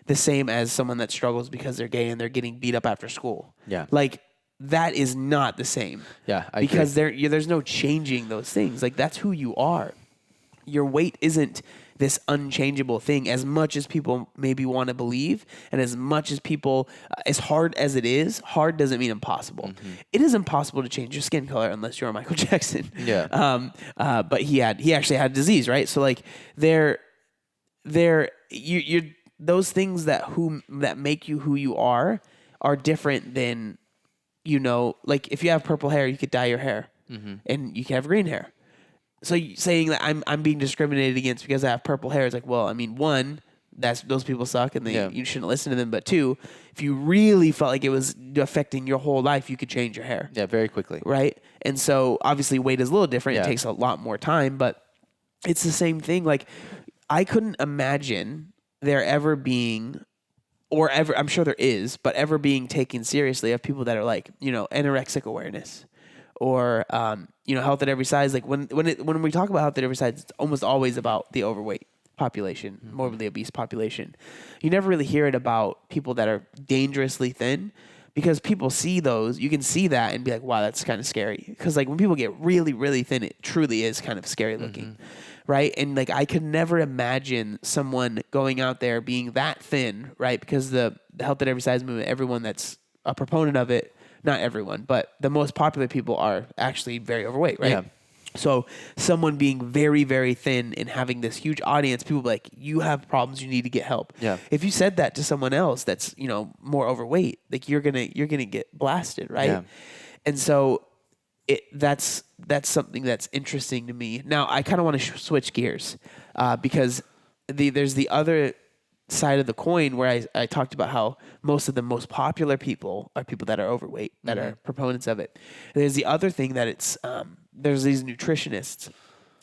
S1: the same as someone that struggles because they're gay and they're getting beat up after school.
S2: Yeah.
S1: Like, that is not the same.
S2: Yeah, I
S1: because
S2: agree.
S1: there's no changing those things. Like, that's who you are. Your weight isn't this unchangeable thing as much as people maybe want to believe, and as much as people, as hard as it is, hard doesn't mean impossible. Mm-hmm. It is impossible to change your skin color unless you're Michael Jackson.
S2: Yeah.
S1: But he actually had a disease, right? So like you're those things that make you who you are different than, like if you have purple hair, you could dye your hair, and you can have green hair. So saying that I'm being discriminated against because I have purple hair is like, well, I mean, one, those people suck and you shouldn't listen to them. But two, if you really felt like it was affecting your whole life, you could change your hair.
S2: Yeah, very quickly.
S1: Right? And so obviously weight is a little different. It takes a lot more time, but it's the same thing. Like, I couldn't imagine there ever being, or ever, I'm sure there is, but ever being taken seriously of people that are like, anorexic awareness. Or health at every size. Like when we talk about health at every size, it's almost always about the overweight population, morbidly obese population. You never really hear it about people that are dangerously thin, because people see those. You can see that and be like, wow, that's kind of scary. Because like when people get really, really thin, it truly is kind of scary looking, right? And like I could never imagine someone going out there being that thin, right? Because the health at every size movement, everyone that's a proponent of it. Not everyone, but the most popular people are actually very overweight, right? Yeah. So someone being very, very thin and having this huge audience, people be like, you have problems, you need to get help.
S2: Yeah.
S1: If you said that to someone else that's, more overweight, like you're gonna get blasted, right? Yeah. And so that's something that's interesting to me. Now I kind of want to switch gears because there's the other side of the coin where I talked about how most of the most popular people are people that are overweight, that are proponents of it. There's the other thing that there's these nutritionists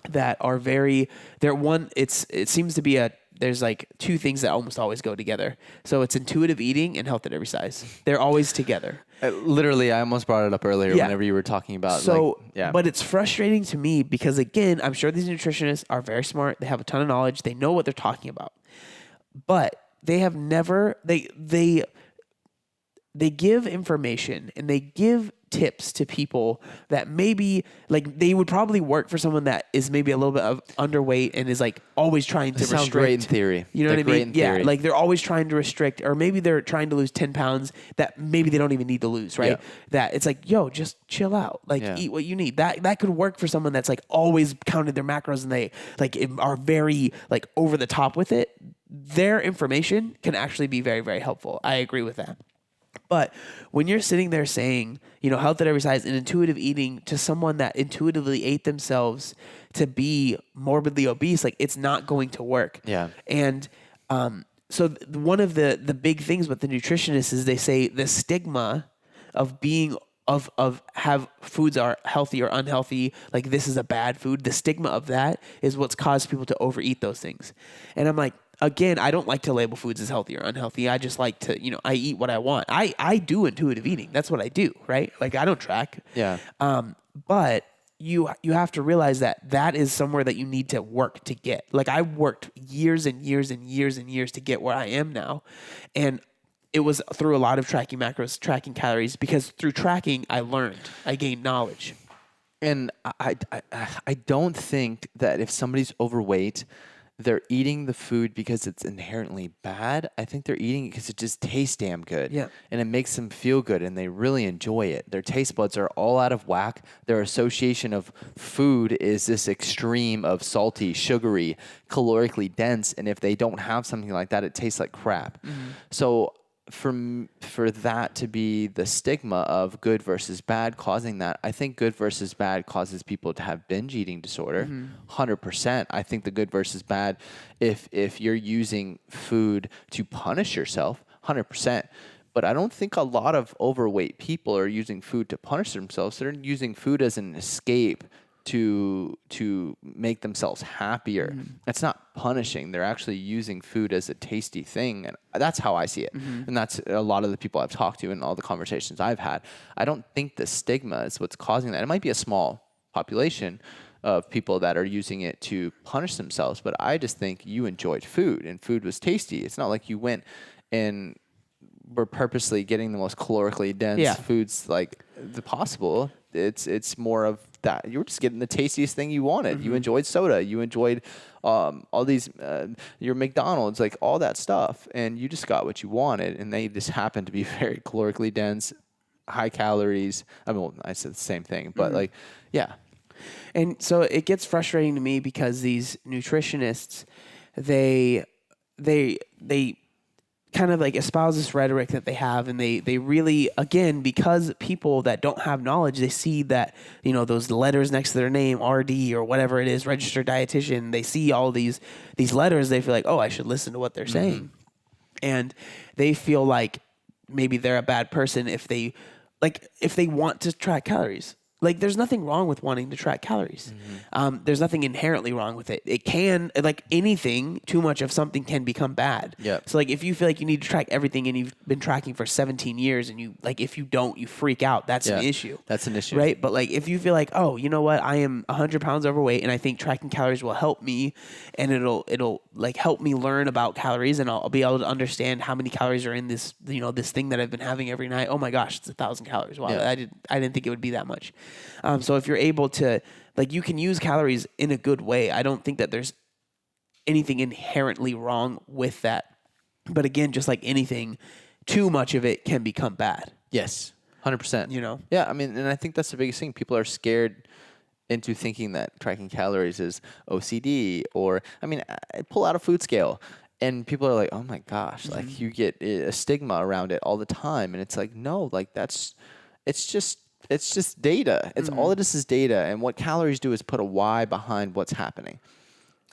S1: that are it seems to be there's like two things that almost always go together. So it's intuitive eating and health at every size. They're always together.
S2: Literally, I almost brought it up earlier whenever you were talking about. But it's frustrating to me because, again, I'm sure these nutritionists are very smart. They have a ton of knowledge. They know what they're talking about. But they have never, they give information and they give tips to people that maybe, like, they would probably work for someone that is maybe a little bit of underweight and is like always trying to restrict. Sounds great in theory.
S1: You know what I mean? Yeah, like they're always trying to restrict, or maybe they're trying to lose 10 pounds that maybe they don't even need to lose, right? Yeah. That it's like, yo, just chill out. Like, eat what you need. That could work for someone that's like always counting their macros and they like are very like over the top with it. Their information can actually be very, very helpful. I agree with that. But when you're sitting there saying, health at every size and intuitive eating to someone that intuitively ate themselves to be morbidly obese, like, it's not going to work. Yeah. And so one of the big things with the nutritionists is they say the stigma of being have foods are healthy or unhealthy, like this is a bad food. The stigma of that is what's caused people to overeat those things. And I'm like, again, I don't like to label foods as healthy or unhealthy. I just like to, I eat what I want. I do intuitive eating. That's what I do, right? Like, I don't track. Yeah. But you have to realize that is somewhere that you need to work to get. Like, I worked years and years and years and years to get where I am now. And it was through a lot of tracking macros, tracking calories, because through tracking, I gained knowledge.
S2: And I don't think that if somebody's overweight, they're eating the food because it's inherently bad. I think they're eating it because it just tastes damn good.
S1: Yeah.
S2: And it makes them feel good and they really enjoy it. Their taste buds are all out of whack. Their association of food is this extreme of salty, sugary, calorically dense. And if they don't have something like that, it tastes like crap. So for that to be the stigma of good versus bad causing that, I think good versus bad causes people to have binge eating disorder. 100%. I think the good versus bad, if you're using food to punish yourself, 100%. But I don't think a lot of overweight people are using food to punish themselves. They're using food as an escape to make themselves happier. It's not punishing. They're actually using food as a tasty thing. And that's how I see it. And that's a lot of the people I've talked to and all the conversations I've had. I don't think the stigma is what's causing that. It might be a small population of people that are using it to punish themselves, but I just think you enjoyed food and food was tasty. It's not like you went and were purposely getting the most calorically dense foods like the possible. It's more of that. You were just getting the tastiest thing you wanted. You enjoyed soda. You enjoyed all these, your McDonald's, like all that stuff. And you just got what you wanted. And they just happened to be very calorically dense, high calories. I mean, well, I said the same thing, but like, yeah.
S1: And so it gets frustrating to me because these nutritionists, they kind of like espouse this rhetoric that they have, and they really, again, because people that don't have knowledge, they see that, you know, those letters next to their name, RD or whatever it is, registered dietitian, they see all these letters, they feel like, oh, I should listen to what they're saying. And they feel like maybe they're a bad person if they want to track calories. Like, there's nothing wrong with wanting to track calories. There's nothing inherently wrong with it. It can, like anything, too much of something can become bad.
S2: Yep.
S1: So, like, if you feel like you need to track everything and you've been tracking for 17 years and if you don't, you freak out, that's an issue.
S2: That's an issue.
S1: Right? But, like, if you feel like, oh, you know what, I am 100 pounds overweight and I think tracking calories will help me, and it'll like help me learn about calories, and I'll be able to understand how many calories are in this, you know, this thing that I've been having every night. Oh my gosh, it's 1,000 calories. Wow. I didn't think it would be that much. So if you're able to, like, you can use calories in a good way. I don't think that there's anything inherently wrong with that. But again, just like anything, too much of it can become bad.
S2: Yes, 100%.
S1: You know?
S2: Yeah, I mean, and I think that's the biggest thing. People are scared into thinking that tracking calories is OCD, or, I mean, I pull out a food scale and people are like, oh my gosh, like you get a stigma around it all the time. And it's like, no, like it's just data. It's all it is data. And what calories do is put a Y behind what's happening.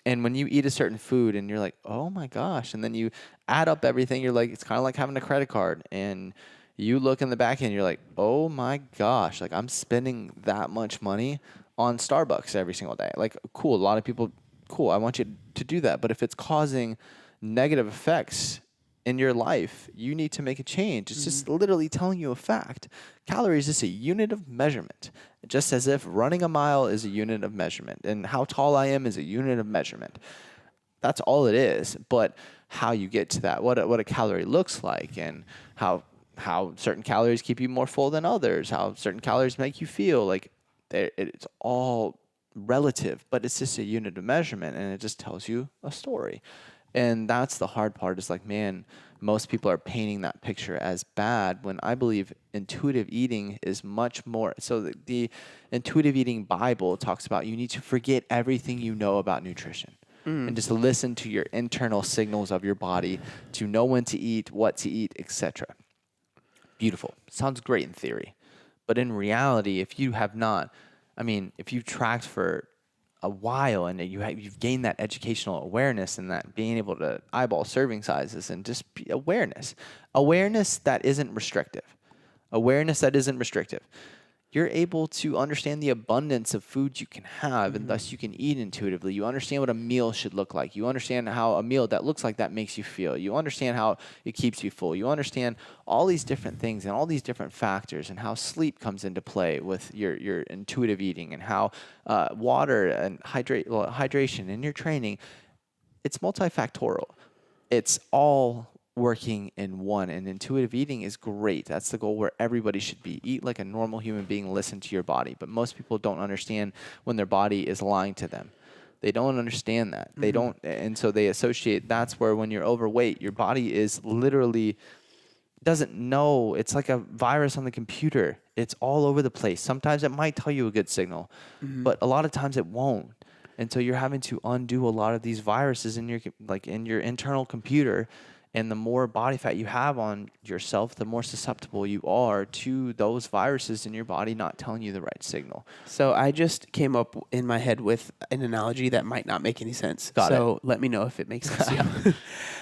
S2: And when you eat a certain food and you're like, oh my gosh, and then you add up everything, you're like, it's kind of like having a credit card. And you look in the back end, you're like, oh my gosh, like I'm spending that much money on Starbucks every single day. Like, cool, a lot of people, cool, I want you to do that. But if it's causing negative effects in your life, you need to make a change. It's just literally telling you a fact. Calories is a unit of measurement, just as if running a mile is a unit of measurement and how tall I am is a unit of measurement. That's all it is. But how you get to that, what a calorie looks like, and how certain calories keep you more full than others, how certain calories make you feel, like it's all relative, but it's just a unit of measurement, and it just tells you a story. And that's the hard part, is like, man, most people are painting that picture as bad, when I believe intuitive eating is much more. So the intuitive eating Bible talks about you need to forget everything you know about nutrition and just listen to your internal signals of your body to know when to eat, what to eat, etc. Beautiful. Sounds great in theory. But in reality, if you have not, I mean, if you've tracked for a while and you've gained that educational awareness and that being able to eyeball serving sizes and just awareness that isn't restrictive, you're able to understand the abundance of foods you can have, and thus you can eat intuitively. You understand what a meal should look like. You understand how a meal that looks like that makes you feel. You understand how it keeps you full. You understand all these different things and all these different factors, and how sleep comes into play with your intuitive eating, and how water and hydration in your training. It's multifactorial. It's all working in one. And intuitive eating is great. That's the goal where everybody should be. Eat like a normal human being, listen to your body. But most people don't understand when their body is lying to them. They don't understand that. They don't, and so they associate. That's where when you're overweight, your body is literally doesn't know. It's like a virus on the computer. It's all over the place. Sometimes it might tell you a good signal, but a lot of times it won't. And so you're having to undo a lot of these viruses in your internal computer. And the more body fat you have on yourself, the more susceptible you are to those viruses in your body not telling you the right signal.
S1: So I just came up in my head with an analogy that might not make any sense. So let me know if it makes sense to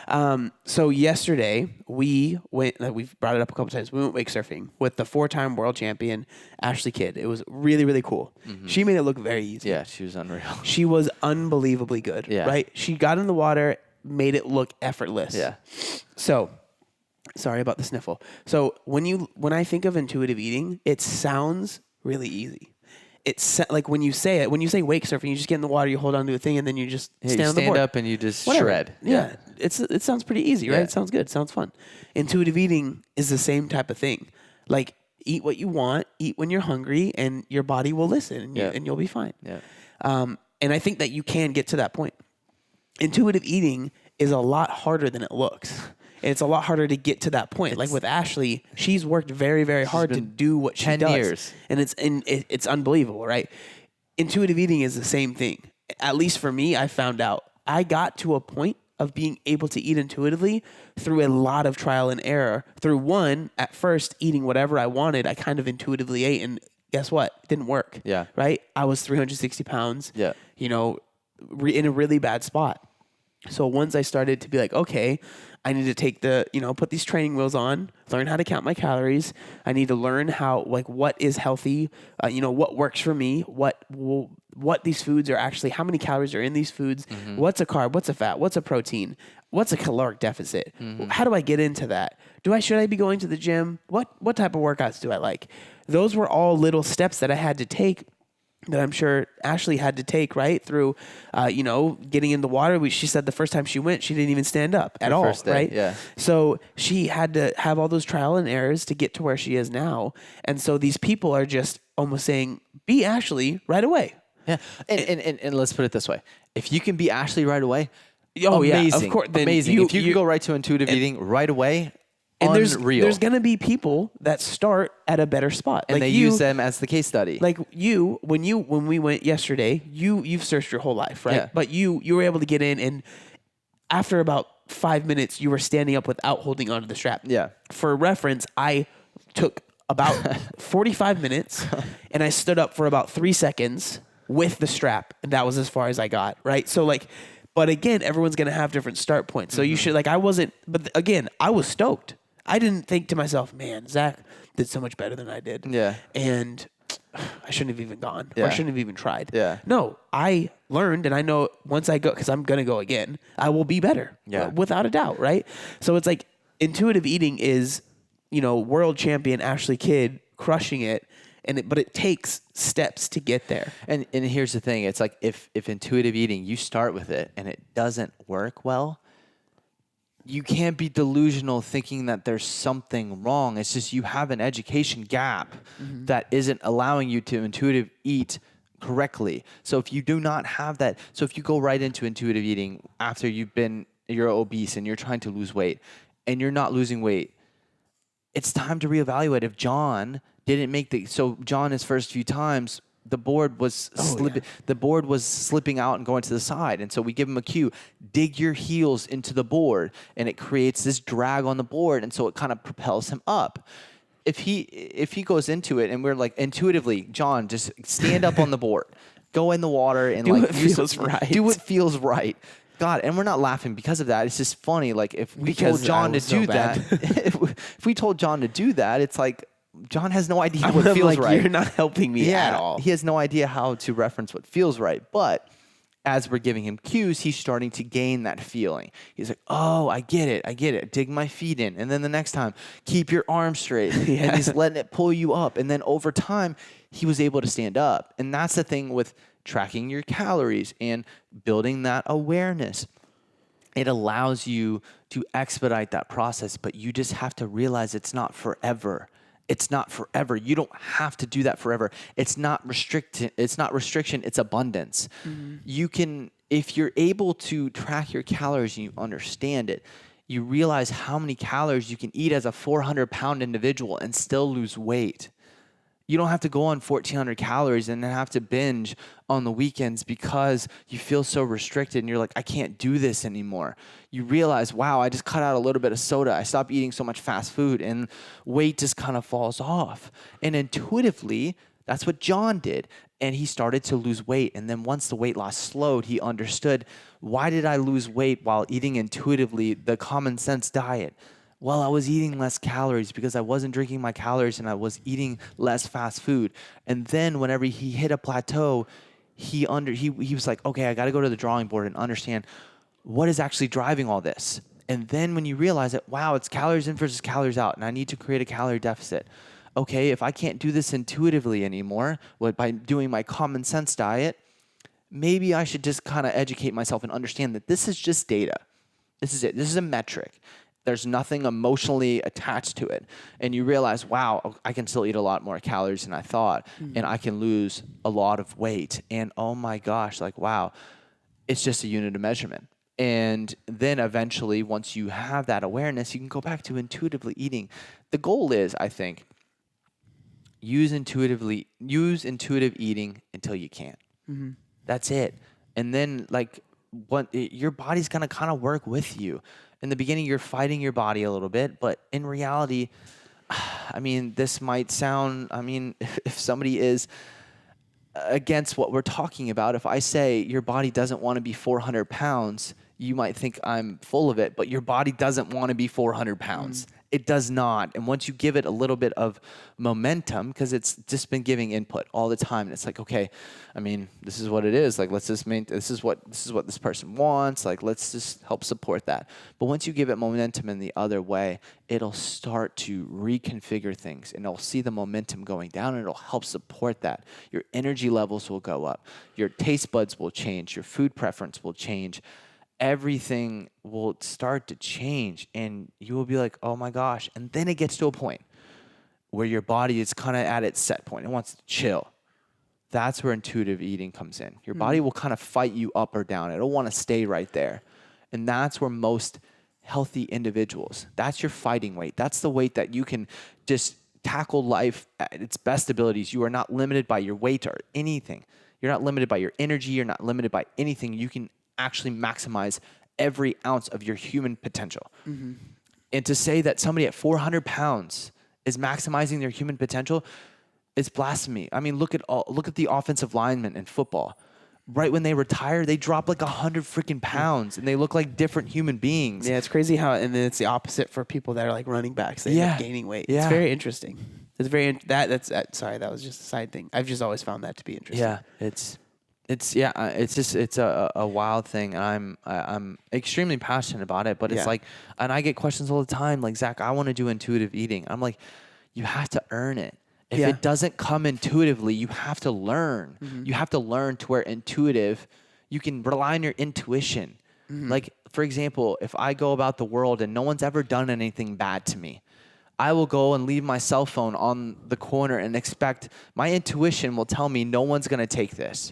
S1: you. So yesterday we went, we've brought it up a couple times, we went wake surfing with the 4-time world champion, Ashley Kidd. It was really, really cool. She made it look very easy.
S2: Yeah, she was unreal.
S1: She was unbelievably good, right? She got in the water, made it look effortless.
S2: Yeah.
S1: So, sorry about the sniffle. So when I think of intuitive eating, it sounds really easy. It's like when you say wake surfing, you just get in the water, you hold onto a thing, and then you just stand on the board.
S2: Stand up and you just
S1: Whatever.
S2: shred.
S1: Yeah. It sounds pretty easy, right?
S2: Yeah.
S1: It sounds good. It sounds fun. Intuitive eating is the same type of thing. Like, eat what you want, eat when you're hungry, and your body will listen, and you'll be fine.
S2: Yeah.
S1: And I think that you can get to that point. Intuitive eating is a lot harder than it looks. And it's a lot harder to get to that point. Like with Ashley, she's worked very, very hard to do what she
S2: 10
S1: does.
S2: years.
S1: And it's unbelievable, right? Intuitive eating is the same thing. At least for me, I found out. I got to a point of being able to eat intuitively through a lot of trial and error. Through one, at first, eating whatever I wanted, I kind of intuitively ate. And guess what? It didn't work.
S2: Yeah.
S1: Right? I was 360 pounds.
S2: Yeah.
S1: You know, in a really bad spot. So once I started to be like, okay, I need to take put these training wheels on, learn how to count my calories. I need to learn what is healthy, what works for me, what these foods are actually, how many calories are in these foods, what's a carb, what's a fat, what's a protein, what's a caloric deficit, how do I get into that? Should I be going to the gym? What type of workouts do I like? Those were all little steps that I had to take, that I'm sure Ashley had to take, right? Through, getting in the water. She said the first time she went, she didn't even stand up at all,
S2: first day,
S1: right?
S2: yeah.
S1: So she had to have all those trial and errors to get to where she is now. And so these people are just almost saying, be Ashley right away.
S2: Yeah. And let's put it this way. If you can be Ashley right away,
S1: Oh,
S2: amazing.
S1: yeah, of course. Then
S2: amazing. If you can go right to intuitive eating right away,
S1: and
S2: unreal.
S1: there's going to be people that start at a better spot.
S2: And they use them as the case study.
S1: Like when we went yesterday, you've searched your whole life, right?
S2: Yeah.
S1: But you were able to get in, and after about 5 minutes, you were standing up without holding onto the strap.
S2: Yeah.
S1: For reference, I took about 45 minutes, and I stood up for about 3 seconds with the strap, and that was as far as I got, right? So but again, everyone's going to have different start points. So you should, I wasn't, but again, I was stoked. I didn't think to myself, man, Zach did so much better than I did.
S2: Yeah.
S1: And I shouldn't have even gone.
S2: Yeah.
S1: Or I shouldn't have even tried.
S2: Yeah.
S1: No, I learned, and I know once I go, because I'm going to go again, I will be better.
S2: Yeah.
S1: Without a doubt, right? So it's like intuitive eating is, world champion Ashley Kidd crushing it. But it takes steps to get there.
S2: And here's the thing. It's like if intuitive eating, you start with it and it doesn't work well, you can't be delusional thinking that there's something wrong. It's just you have an education gap that isn't allowing you to intuitive eat correctly. So if you do not have that, so if you go right into intuitive eating after you're obese and you're trying to lose weight and you're not losing weight, it's time to reevaluate. If John didn't make John his first few times, the board was slipping out and going to the side. And so we give him a cue, dig your heels into the board, and it creates this drag on the board. And so it kind of propels him up. If he goes into it and we're like intuitively, John, just stand up on the board, go in the water and
S1: do what feels right.
S2: Do what feels right. God, and we're not laughing because of that. It's just funny. Like if we told John to do that, if we told John to do that, it's like, John has no idea what feels right.
S1: You're not helping me at all.
S2: He has no idea how to reference what feels right. But as we're giving him cues, he's starting to gain that feeling. He's like, oh, I get it. Dig my feet in. And then the next time, keep your arms straight. And he's letting it pull you up. And then over time, he was able to stand up. And that's the thing with tracking your calories and building that awareness. it allows you to expedite that process, but you just have to realize it's not forever. It's not forever. You don't have to do that forever. It's not restriction. It's abundance. You can, if you're able to track your calories and you understand it, you realize how many calories you can eat as a 400-pound individual and still lose weight. You don't have to go on 1,400 calories and then have to binge on the weekends because you feel so restricted and you're like, I can't do this anymore. You realize, wow, I just cut out a little bit of soda. I stopped eating so much fast food and weight just kind of falls off. And intuitively, that's what John did. And he started to lose weight. And then once the weight loss slowed, he understood, why did I lose weight while eating intuitively the common sense diet? Well, I was eating less calories because I wasn't drinking my calories and I was eating less fast food. And then whenever he hit a plateau, he was like, okay, I got to go to the drawing board and understand what is actually driving all this. And then when you realize that, wow, it's calories in versus calories out, and I need to create a calorie deficit. Okay, if I can't do this intuitively anymore, by doing my common sense diet, maybe I should just kind of educate myself and understand that this is just data. This is it. This is a metric. There's nothing emotionally attached to it. And you realize, wow, I can still eat a lot more calories than I thought, and I can lose a lot of weight. And oh my gosh, like, wow, it's just a unit of measurement. And then eventually, once you have that awareness, you can go back to intuitively eating. The goal is, I think, use intuitive eating until you can't. That's it. And then, like, your body's gonna kind of work with you. In the beginning, you're fighting your body a little bit, but in reality, I mean, this might sound, if somebody is against what we're talking about, if I say your body doesn't want to be 400 pounds, you might think I'm full of it, but your body doesn't want to be 400 pounds. It does not. And once you give it a little bit of momentum, because it's just been giving input all the time, and it's like, okay, this is what it is. Like, let's just this is what this person wants. Like, let's just help support that. But once you give it momentum in the other way, it'll start to reconfigure things, and it'll see the momentum going down, and it'll help support that. Your energy levels will go up. Your taste buds will change. Your food preference will change. Everything will start to change, and you will be like, oh my gosh. And then it gets to a point where your body is kind of at its set point. It wants to chill. That's where intuitive eating comes in. Your body will kind of fight you up or down. It'll want to stay right there. And that's where most healthy individuals, that's your fighting weight. That's the weight that you can just tackle life at its best abilities. You are not limited by your weight or anything. You're not limited by your energy. You're not limited by anything. You can actually maximize every ounce of your human potential. And to say that somebody at 400 pounds is maximizing their human potential is blasphemy. I mean, look at the offensive linemen in football. Right when they retire, they drop like 100 freaking pounds, and they look like different human beings.
S1: Yeah, it's crazy how, and then it's the opposite for people that are like running backs. They end up gaining weight. Yeah. It's very interesting. It's very sorry, that was just a side thing. I've just always found that to be interesting.
S2: Yeah, it's a wild thing, and I'm extremely passionate about it. But it's like, and I get questions all the time, like, Zach, I want to do intuitive eating. I'm like, you have to earn it. If it doesn't come intuitively, you have to learn. You have to learn to where intuitive, you can rely on your intuition. Like, for example, if I go about the world and no one's ever done anything bad to me, I will go and leave my cell phone on the corner and expect my intuition will tell me no one's going to take this.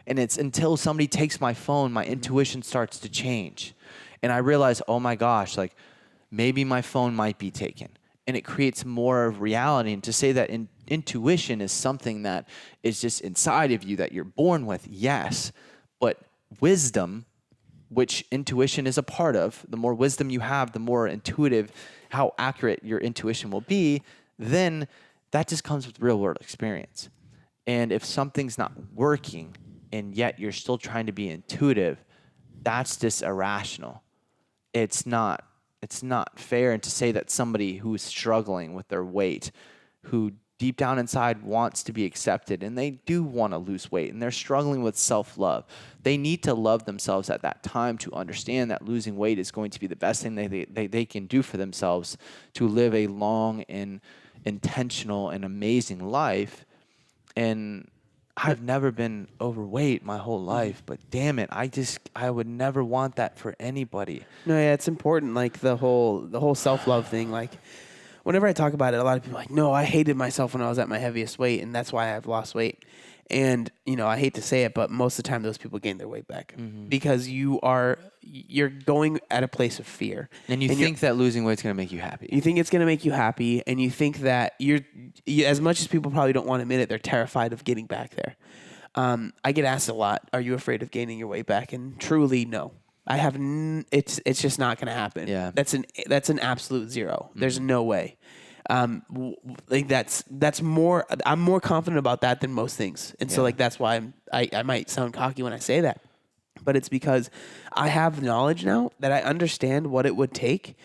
S2: And it's until somebody takes my phone, my intuition starts to change. And I realize, oh my gosh, like, maybe my phone might be taken. And it creates more of reality. And to say that intuition is something that is just inside of you that you're born with, yes. But wisdom, which intuition is a part of, the more wisdom you have, the more intuitive, how accurate your intuition will be, then that just comes with real world experience. And if something's not working, and yet you're still trying to be intuitive, that's just irrational. It's not fair. And to say that somebody who is struggling with their weight, who deep down inside wants to be accepted, and they do want to lose weight, and they're struggling with self-love, they need to love themselves at that time to understand that losing weight is going to be the best thing they can do for themselves to live a long and intentional and amazing life. And I've never been overweight my whole life, but damn it, I would never want that for anybody.
S1: No, yeah, it's important. Like the whole self-love thing. Like whenever I talk about it, a lot of people are like, no, I hated myself when I was at my heaviest weight, and that's why I've lost weight. And I hate to say it, but most of the time those people gain their weight back because you're going at a place of fear,
S2: And you think that losing weight's going to make you happy.
S1: you think it's going to make you happy, and you think that as much as people probably don't want to admit it, they're terrified of getting back there. I get asked a lot, are you afraid of gaining your weight back? And truly, no. I have it's just not going to happen.
S2: Yeah.
S1: That's an absolute zero. There's no way. Like that's more. I'm more confident about that than most things, and so like that's why I might sound cocky when I say that, but it's because I have knowledge now that I understand what it would take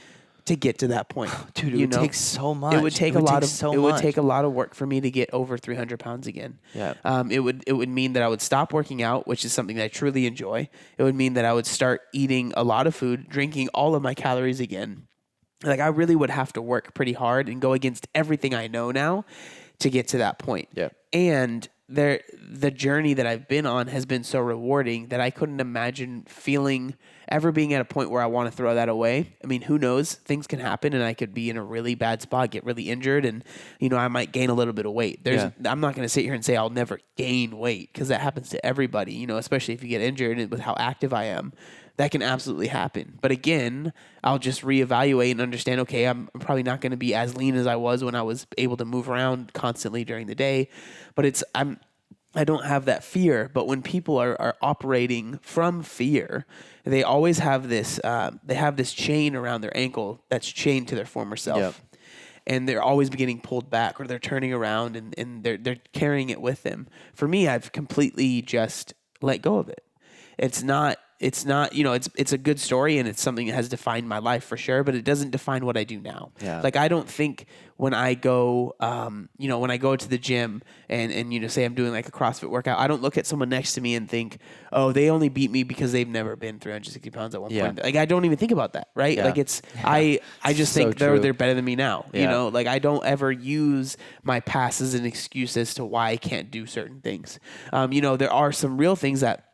S1: to get to that point.
S2: Dude, it would take so much.
S1: It would take a lot of.
S2: so
S1: It would
S2: much.
S1: take a lot of work for me to get over 300 pounds again.
S2: Yeah.
S1: It would mean that I would stop working out, which is something that I truly enjoy. It would mean that I would start eating a lot of food, drinking all of my calories again. Like I really would have to work pretty hard and go against everything I know now to get to that point.
S2: Yeah.
S1: And the journey that I've been on has been so rewarding that I couldn't imagine ever being at a point where I want to throw that away. I mean, who knows? Things can happen and I could be in a really bad spot, get really injured, and I might gain a little bit of weight. I'm not going to sit here and say I'll never gain weight because that happens to everybody, especially if you get injured and with how active I am. That can absolutely happen. But again, I'll just reevaluate and understand, okay, I'm probably not going to be as lean as I was when I was able to move around constantly during the day. But I don't have that fear. But when people are operating from fear, they always have this chain around their ankle that's chained to their former self.
S2: Yep.
S1: And they're always getting pulled back or they're turning around and they're carrying it with them. For me, I've completely just let go of it. It's not, it's a good story and it's something that has defined my life for sure, but it doesn't define what I do now.
S2: Yeah.
S1: Like I don't think when I go, when I go to the gym and say I'm doing like a CrossFit workout, I don't look at someone next to me and think, oh, they only beat me because they've never been 360 pounds at one point. Like I don't even think about that, right?
S2: Yeah.
S1: Like I just
S2: So
S1: think
S2: true.
S1: they're better than me now.
S2: Yeah.
S1: Like I don't ever use my past as an excuse as to why I can't do certain things. There are some real things that,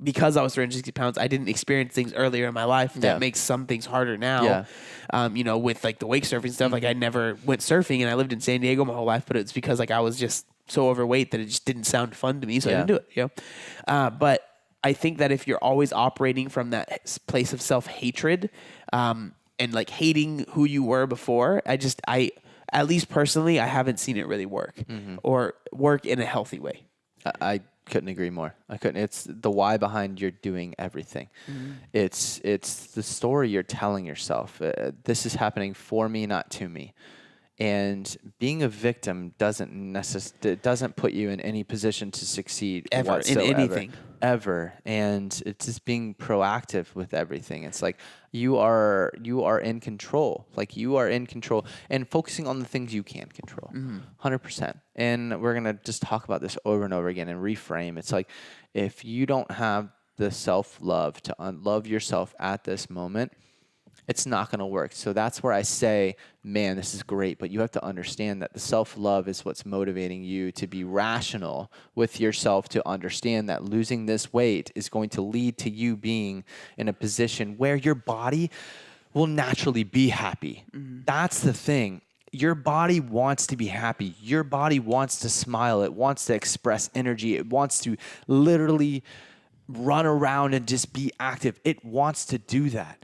S1: because I was 360 pounds, I didn't experience things earlier in my life that makes some things harder now.
S2: Yeah.
S1: With like the wake surfing stuff, like I never went surfing and I lived in San Diego my whole life, but it's because like I was just so overweight that it just didn't sound fun to me. So I didn't do it, but I think that if you're always operating from that place of self-hatred, and like hating who you were before, at least personally, I haven't seen it really work or work in a healthy way.
S2: I couldn't agree more. It's the why behind you're doing everything. It's the story you're telling yourself. This is happening for me, not to me. And being a victim doesn't put you in any position to succeed
S1: Ever,
S2: whatsoever.
S1: in anything.
S2: Ever. And it's just being proactive with everything. It's like you are in control. Like you are in control and focusing on the things you can control. 100%. And we're going to just talk about this over and over again and reframe. It's like if you don't have the self-love to unlove yourself at this moment, it's not going to work. So that's where I say, man, this is great, but you have to understand that the self-love is what's motivating you to be rational with yourself, to understand that losing this weight is going to lead to you being in a position where your body will naturally be happy. That's the thing. Your body wants to be happy. Your body wants to smile. It wants to express energy. It wants to literally run around and just be active. It wants to do that.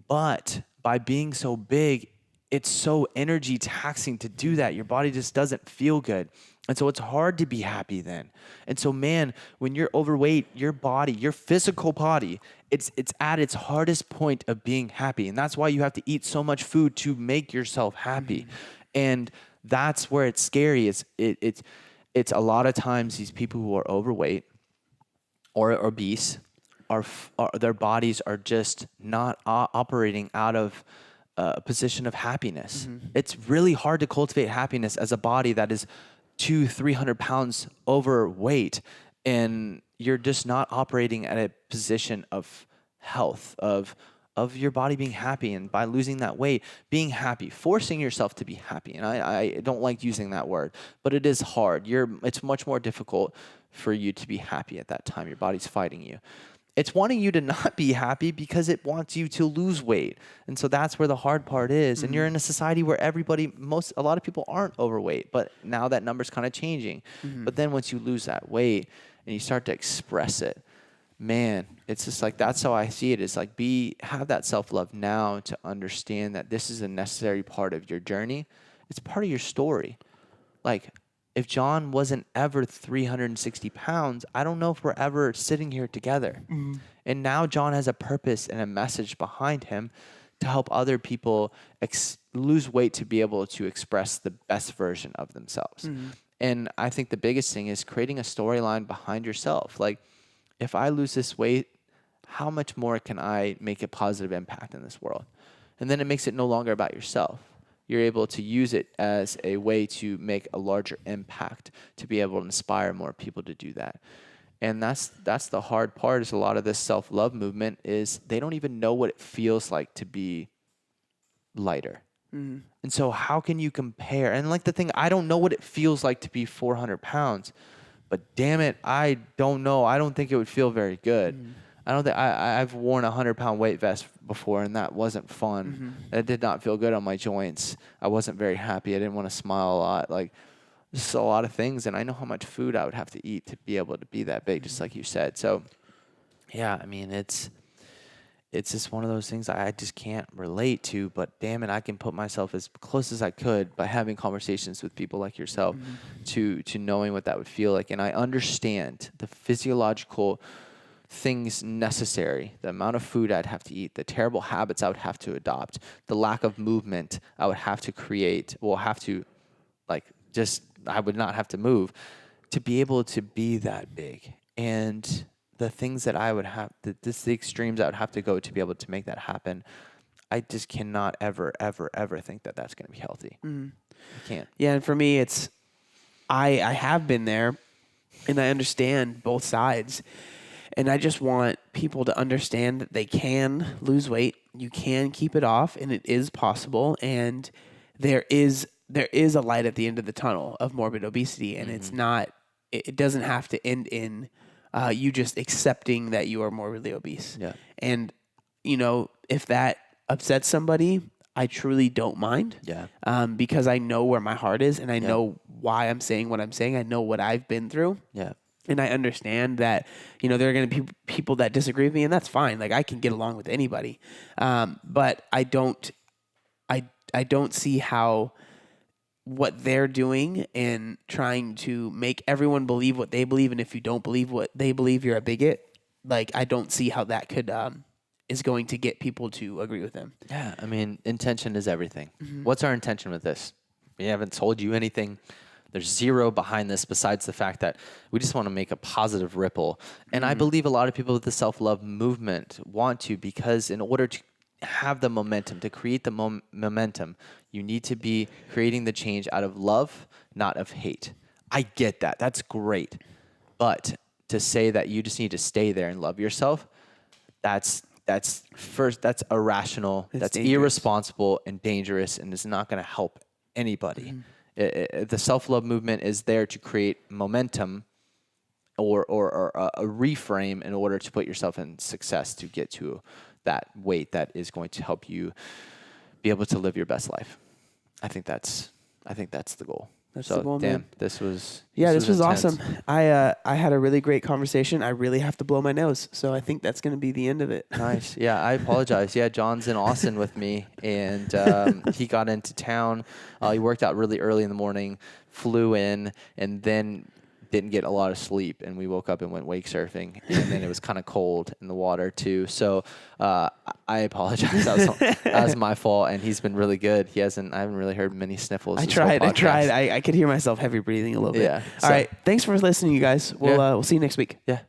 S2: But by being so big, it's so energy taxing to do that. Your body just doesn't feel good. And so it's hard to be happy then. And so, man, when you're overweight, your body, your physical body, it's at its hardest point of being happy. And that's why you have to eat so much food to make yourself happy. And that's where it's scary. It's a lot of times these people who are overweight or obese, their bodies are just not operating out of a position of happiness. It's really hard to cultivate happiness as a body that is 200-300 pounds overweight, and you're just not operating at a position of health, of of your body being happy, and by losing that weight, being happy, forcing yourself to be happy. And I don't like using that word, but it is hard. It's much more difficult for you to be happy at that time. Your body's fighting you. It's wanting you to not be happy because it wants you to lose weight. And so that's where the hard part is. And you're in a society where a lot of people aren't overweight, but now that number's kind of changing. But then once you lose that weight and you start to express it, man, it's just like, that's how I see it. It's like, have that self-love now to understand that this is a necessary part of your journey. It's part of your story. Like, if John wasn't ever 360 pounds, I don't know if we're ever sitting here together. And now John has a purpose and a message behind him to help other people lose weight to be able to express the best version of themselves. And I think the biggest thing is creating a storyline behind yourself. Like, if I lose this weight, how much more can I make a positive impact in this world? And then it makes it no longer about yourself. You're able to use it as a way to make a larger impact, to be able to inspire more people to do that. And that's the hard part, is a lot of this self-love movement is they don't even know what it feels like to be lighter. And so how can you compare? And like the thing, I don't know what it feels like to be 400 pounds, but damn it, I don't know. I don't think it would feel very good. I don't think I've worn a 100-pound weight vest before, and that wasn't fun. It did not feel good on my joints. I wasn't very happy. I didn't want to smile a lot. Like, just a lot of things. And I know how much food I would have to eat to be able to be that big, just like you said. So, yeah, I mean, it's just one of those things I just can't relate to. But damn it, I can put myself as close as I could by having conversations with people like yourself to knowing what that would feel like. And I understand the physiological things necessary, the amount of food I'd have to eat, the terrible habits I would have to adopt, the lack of movement I would have to create, I would not have to move to be able to be that big. And the things that I would have, the extremes I would have to go to be able to make that happen, I just cannot ever, ever, ever think that that's going to be healthy. I can't.
S1: Yeah, and for me, I have been there, and I understand both sides. And I just want people to understand that they can lose weight. You can keep it off, and it is possible. And there is a light at the end of the tunnel of morbid obesity, and it doesn't have to end in you just accepting that you are morbidly obese.
S2: Yeah.
S1: And, if that upsets somebody, I truly don't mind.
S2: Yeah.
S1: Because I know where my heart is, and I know why I'm saying what I'm saying. I know what I've been through.
S2: Yeah.
S1: And I understand that, there are going to be people that disagree with me, and that's fine. Like, I can get along with anybody. But I don't see how what they're doing and trying to make everyone believe what they believe. And if you don't believe what they believe, you're a bigot. Like, I don't see how that could, is going to get people to agree with them.
S2: Yeah. I mean, intention is everything. What's our intention with this? We haven't told you anything. There's zero behind this besides the fact that we just want to make a positive ripple. And I believe a lot of people with the self-love movement want to, because in order to have the momentum, to create the momentum, you need to be creating the change out of love, not of hate. I get that. That's great. But to say that you just need to stay there and love yourself, that's irrational. That's dangerous. Irresponsible and dangerous, and it's not going to help anybody. The self-love movement is there to create momentum or a reframe in order to put yourself in success to get to that weight that is going to help you be able to live your best life. I think that's the goal.
S1: That's the goal, man.
S2: This was
S1: awesome. I had a really great conversation. I really have to blow my nose, so I think that's going to be the end of it.
S2: Nice. Yeah, I apologize. Yeah, John's in Austin with me, and he got into town. He worked out really early in the morning, flew in, and then didn't get a lot of sleep, and we woke up and went wake surfing, and then it was kind of cold in the water too. So I apologize. That was my fault, and he's been really good. I haven't really heard many sniffles.
S1: I tried. I could hear myself heavy breathing a little bit.
S2: Yeah.
S1: All right. Thanks for listening, you guys. We'll see you next week.
S2: Yeah.